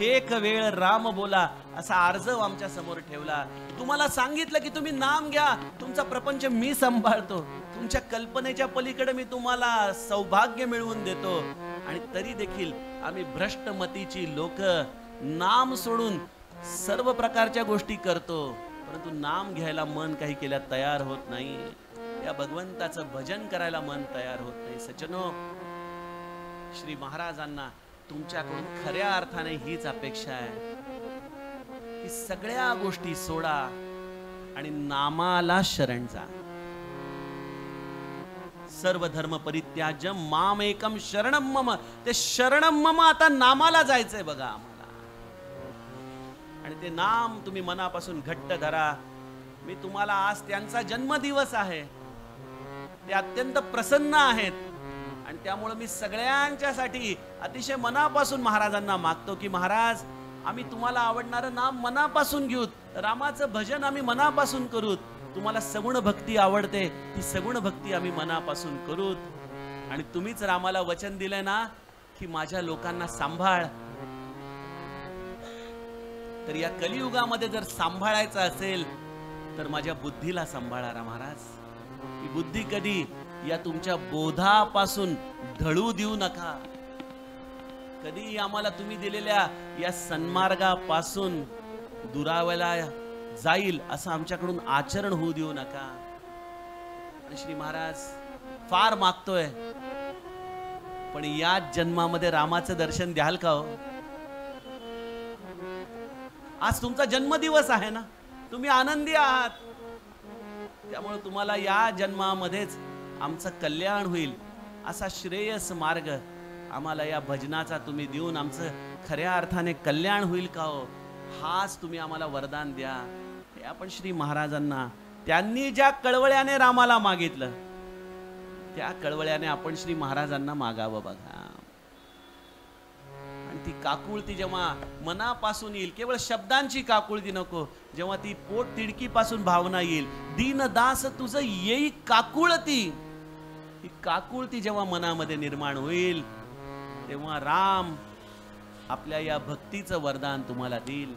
Speaker 2: एक वेळ राम बोला असा आर्जव आमच्या समोर ठेवला, तुम्हाला सांगितलं की तुम्ही नाम घ्या, तुमचा प्रपंच मी सांभाळतो, तुमच्या कल्पनेच्या पलीकडे मी तुम्हाला सौभाग्य मिळवून देतो. आणि तरी देखील आम्ही भ्रष्टमतीची लोक नाम सोडून सर्व प्रकारच्या गोष्टी करतो, परंतु नाम घ्यायला मन काही केल्या तयार होत नाही. या भगवंताचं भजन करायला मन तयार होत नाही. सज्जनो, श्री महाराजांना तुमच्याकडून खऱ्या अर्थाने हीच अपेक्षा आहे की सगळ्या गोष्टी सोडा आणि नामाला शरण जा. सर्व धर्म परित्याज्य माम एकम शरणम मम. ते शरणम मम आता नामाला जायचंय बघा आम्हाला. आणि ते नाम तुम्ही मनापासून घट्ट धरा. मी तुम्हाला, आज त्यांचा जन्मदिवस आहे, ते अत्यंत प्रसन्न आहेत आणि त्यामुळे मी सगळ्यांच्यासाठी अतिशय मनापासून महाराजांना मागतो की महाराज, आम्ही तुम्हाला आवडणारं नाम मनापासून घेऊत, रामाचं भजन आम्ही मनापासून करूत. तुम्हाला सगुण भक्ती आवडते, ती सगुण भक्ती आम्ही मनापासून करूत. आणि तुम्हीच रामाला वचन दिलंय ना की माझ्या लोकांना सांभाळ. तर या कलियुगामध्ये जर सांभाळायचं असेल तर माझ्या बुद्धीला सांभाळा महाराज. ही बुद्धी कधी या तुमच्या बोधापासून ढळू देऊ नका. कधी आम्हाला तुम्ही दिलेल्या या सन्मार्गापासून दुरावला जाईल असं आमच्याकडून आचरण होऊ देऊ नका. श्री महाराज, फार मागतोय, पण याच जन्मामध्ये रामाचं दर्शन द्याल का हो? आज तुमचा जन्मदिवस आहे ना, तुम्ही आनंदी आहात, त्यामुळे तुम्हाला या जन्मामध्येच आमचं कल्याण होईल. असा श्रेयस मार्ग आम्हाला या भजनाचा तुम्ही देऊन आमचं खऱ्या अर्थाने कल्याण होईल का हो, हाच तुम्ही आम्हाला वरदान द्या. हे आपण श्री महाराजांना त्यांनी ज्या कळवळ्याने रामाला मागितलं त्या कळवळ्याने आपण श्री महाराजांना मागावं बघा. आणि ती काकुळती जेव्हा मनापासून येईल, केवळ शब्दांची काकुळती नको, जेव्हा ती पोट तिडकीपासून भावना येईल, दीनदास तुझं येई काकुळती, ही काकुळती जेव्हा मनामध्ये निर्माण होईल तेव्हा राम आपल्या या भक्तीचं वरदान तुम्हाला देईल.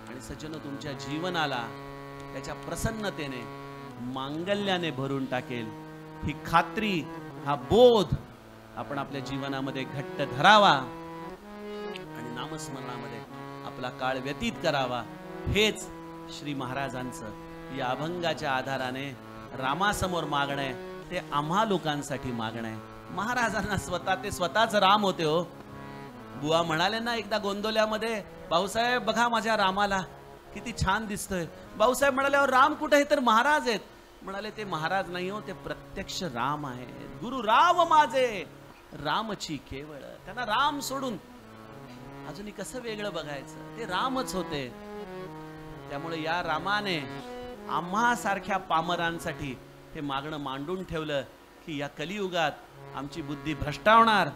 Speaker 2: आणि सज्जन तुमच्या जीवनाला त्याच्या प्रसन्नतेने मांगल्याने भरून टाकेल. ही खात्री, हा बोध आपण आपल्या जीवनामध्ये घट्ट धरावा आणि नामस्मरणामध्ये आपला काळ व्यतीत करावा. हेच श्री महाराजांचं या अभंगाच्या आधाराने रामासमोर मागणं, ते आम्हा लोकांसाठी मागणं. महाराजांना ते स्वतःच राम होते हो. बुवा म्हणाले ना एकदा गोंदवल्यामध्ये, भाऊसाहेब बघा माझ्या रामाला किती छान दिसतोय. भाऊसाहेब म्हणाले राम कुठे आहे, तर महाराज आहेत. म्हणाले ते महाराज नाही हो, ते प्रत्यक्ष राम आहेत. गुरु राम माझे रामची केवळ. त्यांना राम सोडून अजूनही कसं वेगळं बघायचं, ते रामच होते. त्यामुळे या रामाने आम्हा सारख्या पामरांसाठी हे मागणं मांडून ठेवलं की या कलियुगात आमची बुद्धी भ्रष्टावणार,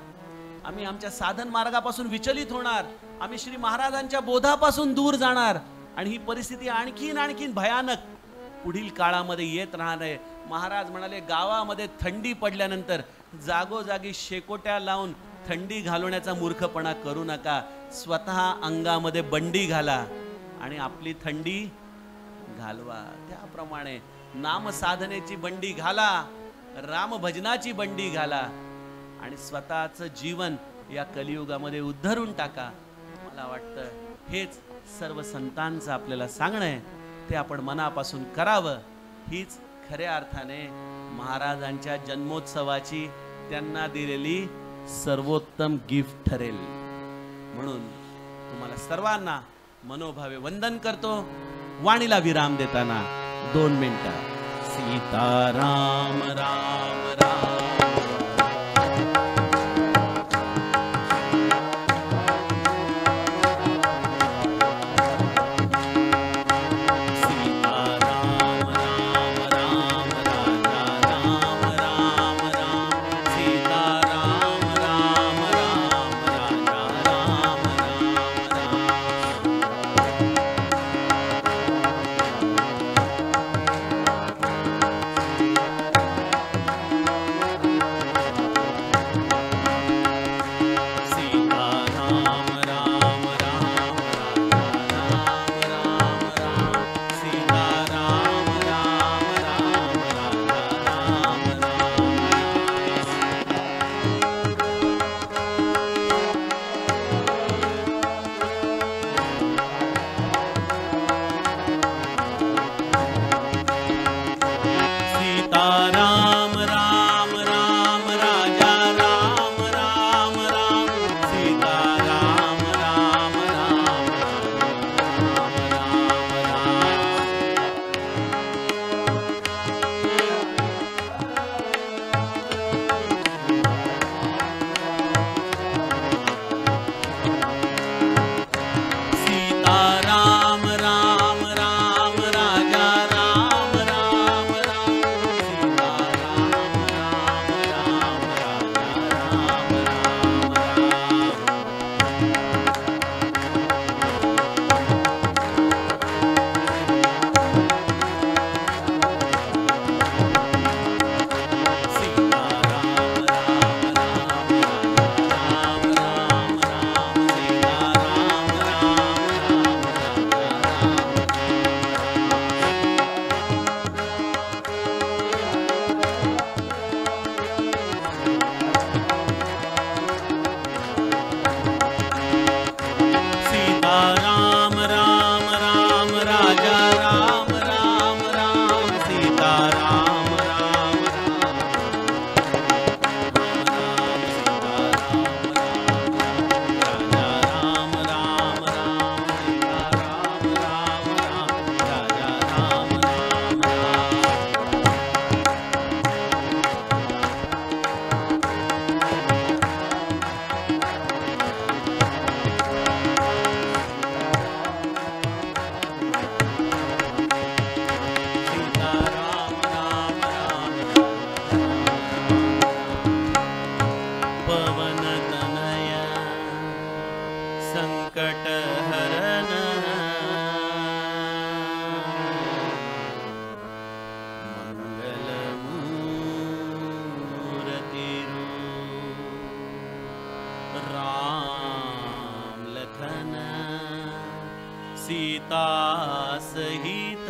Speaker 2: आम्ही आमच्या साधन मार्गापासून विचलित होणार, आम्ही श्री महाराजांच्या बोधापासून दूर जाणार आणि ही परिस्थिती आणखीन भयानक पुढील काळामध्ये येत राहणार आहे. महाराज म्हणाले गावामध्ये थंडी पडल्यानंतर जागोजागी शेकोट्या लावून थंडी घालवण्याचा मूर्खपणा करू नका. स्वतः अंगामध्ये बंडी घाला आणि आपली थंडी घालवा. त्याप्रमाणे नाम साधनेची बंडी घाला, राम भजनाची बंडी घाला आणि स्वतःचं जीवन या कलियुगामध्ये उद्धरून टाका. मला वाटतं हेच सर्व संतांचं आपल्याला सांगणं आहे, ते आपण मनापासून करावं. हीच खऱ्या अर्थाने महाराजांच्या जन्मोत्सवाची त्यांना दिलेली सर्वोत्तम गिफ्ट ठरेल. म्हणून तुम्हाला सर्वांना मनोभावे वंदन करतो. वाणीला विराम देताना 2 मिनिटं. सीताराम राम राम सीता सहित